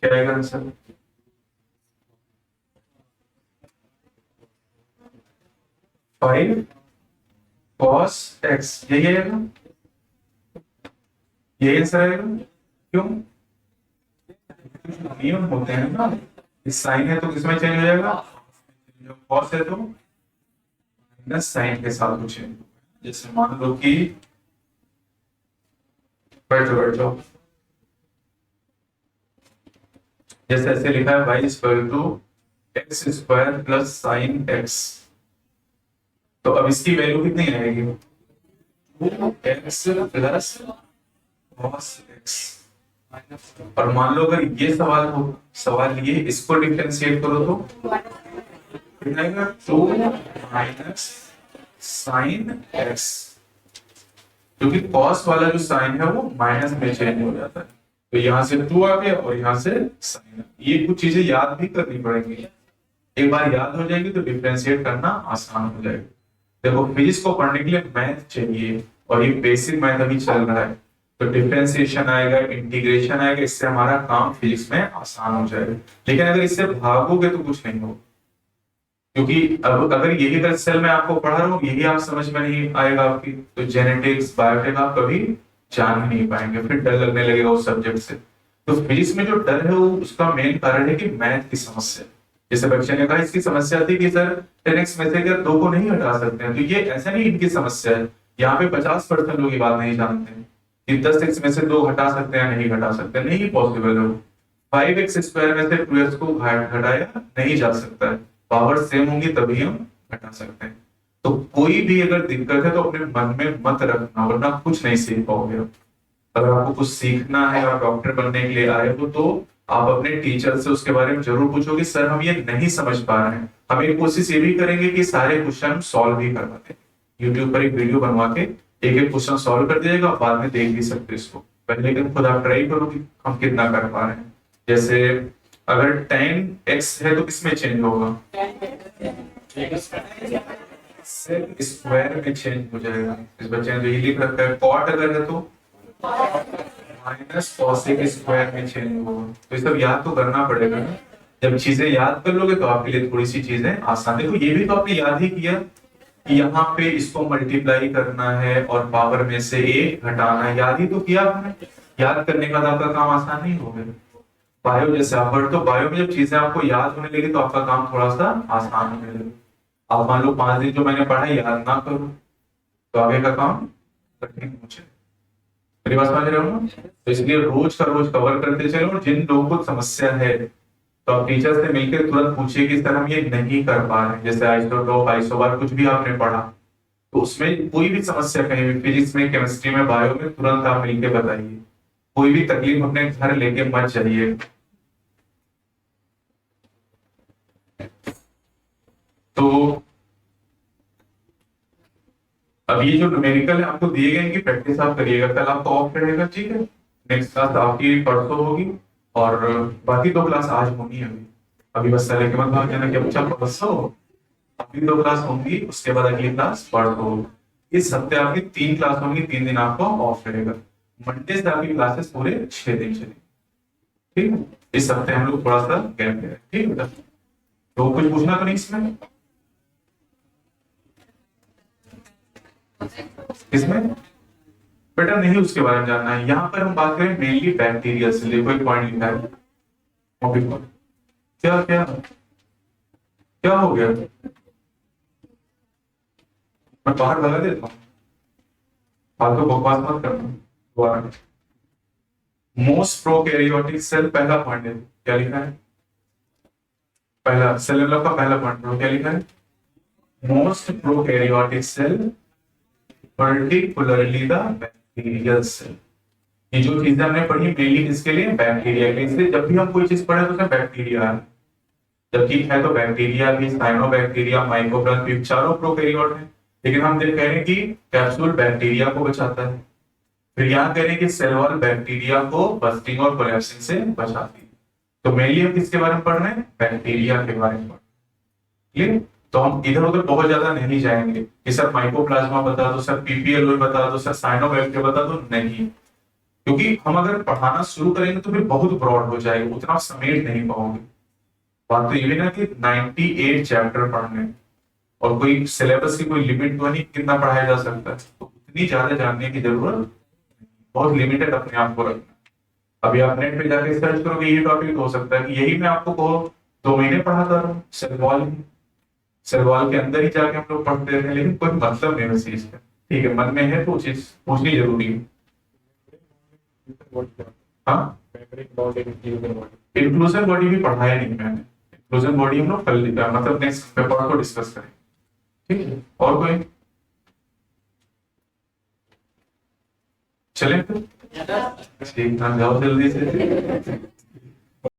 क्या आएगा आंसर? 5 cos x, यही आएगा, यही आंसर आएगा। क्यों? नियम होते हैं ना, इस साइन है तो किसमें चेंज हो जाएगा, कॉस है तो माइनस साइन के साथ कुछ चेंज। जैसे मान लो कि बैठो बैठो, जैसे ऐसे लिखा है y equal to x square plus sine x, तो अब इसकी वैल्यू कितनी आएगी? 2x plus cos x। और मान लो अगर ये सवाल हो, सवाल ये, इसको डिफरेंशिएट करो तो कितना आएगा? 2 माइनस साइन x, क्योंकि cos वाला जो साइन है वो माइनस में चेंज हो जाता है, तो यहाँ से 2 आ गया और यहाँ से साइन। ये कुछ चीजें याद भी करनी पड़ेंगी, एक बार याद हो जाएगी तो डिफरेंशिएट करना आसान हो जाएगा। देखो फिजिक्स को पढ़ने के लिए मैथ चाहिए, और ये बेसिक मैथ अभी चल रहा है, तो डिफरेंशिएशन आएगा, इंटीग्रेशन आएगा, इससे हमारा काम फिजिक्स में आसान हो जाएगा। लेकिन अगर इससे भागोगे तो कुछ नहीं होगा, क्योंकि अब अगर यही अगर सेल में आपको पढ़ा रहा हूँ यही आप समझ में नहीं आएगा आपकी, तो जेनेटिक्स बायोटेक आप कभी जान नहीं पाएंगे, फिर डर लगने लगेगा उस सब्जेक्ट से। तो फिजिक्स में जो डर है वो उसका मेन कारण है कि मैथ की समस्या, जैसे बच्चे ने कहा इसकी समस्या थी कि सर 10x में से क्या 2 को नहीं हटा सकते हैं, तो ये ऐसा नहीं इनकी समस्या है, यहाँ पे 50% लोग ये बात नहीं जानते हैं कि 10x में से 2 हटा सकते हैं नहीं हटा सकते, नहीं पॉसिबल है। 5x स्क्वायर में से 2x को घटाया नहीं जा सकता है, पावर सेम होंगी तभी हम हटा सकते हैं। तो कोई भी अगर दिक्कत है तो अपने मन में मत रखना, वरना कुछ नहीं सीख पाओगे। अगर आपको कुछ सीखना है और डॉक्टर बनने के लिए आए हो तो आप अपने टीचर से उसके बारे में जरूर पूछोगे, सर हम ये नहीं समझ पा रहे हैं। हम एक कोशिश ये भी करेंगे कि सारे क्वेश्चन सॉल्व भी करवाते हैं, यूट्यूब पर एक वीडियो बनवा के एक एक क्वेश्चन सॉल्व कर दीजिएगा, बाद में देख भी सकते हैं इसको। पहले लेकिन खुद आप ट्राई करो कि हम कितना कर पा रहे हैं। जैसे अगर tan x है तो किसमें चेंज होगा, सिर्फ स्क्वायर में चेंज हो जाएगा। इस बच्चे ने जो ये लिख रखा है cot अगर है तो माइनस cosec स्क्वायर में चेंज होगा। तो ये सब याद तो करना पड़ेगा ना। जब चीजें याद कर लोगे तो आपके लिए थोड़ी सी चीजें आसान। देखो ये भी तो आपने याद ही किया कि यहाँ पे इसको मल्टीप्लाई करना है और पावर में से 1 घटाना है, याद ही तो किया आपने। याद करने का आपका काम आसान नहीं हो गया। बायो जैसे आप पढ़ तो बायो में जब चीजें आपको याद होने लगी तो आपका काम थोड़ा सा आसान होने लगे। आप मान लो 5 दिन जो मैंने पढ़ा याद ना करो तो आगे का काम कठिन हो जाए। मेरी बात समझ रहे हो ना? तो इसलिए रोज का रोज कवर करते चलो। और जिन लोगों को समस्या है तो आप टीचर से मिलकर तुरंत पूछिए कि सर हम ये नहीं कर पा रहे। जैसे आइसोटोप आइसोबार कुछ भी आपने पढ़ा तो उसमें कोई भी समस्या कहीं भी फिजिक्स में केमिस्ट्री में बायो में तुरंत आप मिलकर बताइए। कोई भी तकलीफ अपने घर लेके मत जाइए। तो अब ये जो न्यूमेरिकल है आपको दिए गए इनकी प्रैक्टिस आप करिएगा। कल आपका ऑफ रहेगा, ठीक है। नेक्स्ट क्लास आपकी परसों होगी और बाकी 2 क्लास आज होनी है। अभी बस लेके मत भाग जाना कि बच्चा परसों, अभी 2 क्लास होंगी, उसके बाद अगली क्लास परसों होगी। इस हफ्ते आपकी 3 क्लास होंगी, 3 दिन आपको ऑफ रहेगा। मंडे से आपकी क्लासेस पूरे 6 दिन चलेगी, ठीक है। इस हफ्ते हम लोग थोड़ा सा गैप ले, ठीक है बेटा। तो कुछ पूछना तो नहीं इसमें? इसमें बेटा नहीं उसके बारे में जानना है। यहाँ पर हम बात करें मेनली बैक्टीरिया से। देखो एक पॉइंट लिखा है, क्या क्या क्या हो गया, मैं बाहर लगा देता हूँ, फालतू बकवास मत करना। मोस्ट प्रोकैरियोटिक सेल, पहला पॉइंट है, क्या लिखा है? पहला सेल डेवलप का पहला पॉइंट क्या लिखा है? Most prokaryotic cell particularly the bacterial cell. ये जो चीजें हमने पढ़ी मेनली किसके लिए? बैक्टीरिया के। इसलिए जब भी हम कोई चीज पढ़े तो उसमें बैक्टीरिया है, जबकि है तो बैक्टीरिया भी, साइनोबैक्टीरिया, माइकोप्लाज्म, चारों प्रोकैरियोट है। लेकिन हम देख रहे हैं कि कैप्सूल बैक्टीरिया को बचाता है। फिर यहाँ कह रहे हैं कि सेल वॉल बैक्टीरिया को बस्टिंग और कोलैप्सिंग से बचाती है। तो मेनली हम किसके बारे में पढ़ रहे हैं? बैक्टीरिया के बारे में पढ़ रहे हैं। तो हम इधर उधर बहुत ज्यादा नहीं जाएंगे कि सर माइकोप्लाज्मा बता दो, सर पीपीएलओ बता दो, सर साइनोबैक्टीरिया बता दो, नहीं। क्योंकि हम अगर पढ़ाना शुरू करेंगे तो फिर बहुत ब्रॉड हो जाएगा, उतना समेट नहीं पाओगे। बात तो ये भी ना कि 98 चैप्टर पढ़ने और कोई सिलेबस की कोई लिमिट तो नहीं कितना पढ़ाया जा सकता है। तो उतनी ज्यादा जानने की जरूरत, बहुत लिमिटेड अपने आप को रखना। अभी आप नेट पे जाके सर्च करोगे ये टॉपिक हो सकता है कि यही मैं आपको 2 महीने पढ़ाता रहूं सेल वॉल के अंदर ही जाके हम लोग पढ़ते हैं, लेकिन कोई मतलब नहीं उस चीज का। ठीक है, मन में है तो चीज पूछनी जरूरी है। हाँ, इंक्लूसिव बॉडी भी पढ़ाया नहीं मैंने। इंक्लूसिव बॉडी हम लोग कल मतलब नेक्स्ट पेपर को डिस्कस करें, ठीक है। और कोई चले फिर? ठीक है, जाओ जल्दी से।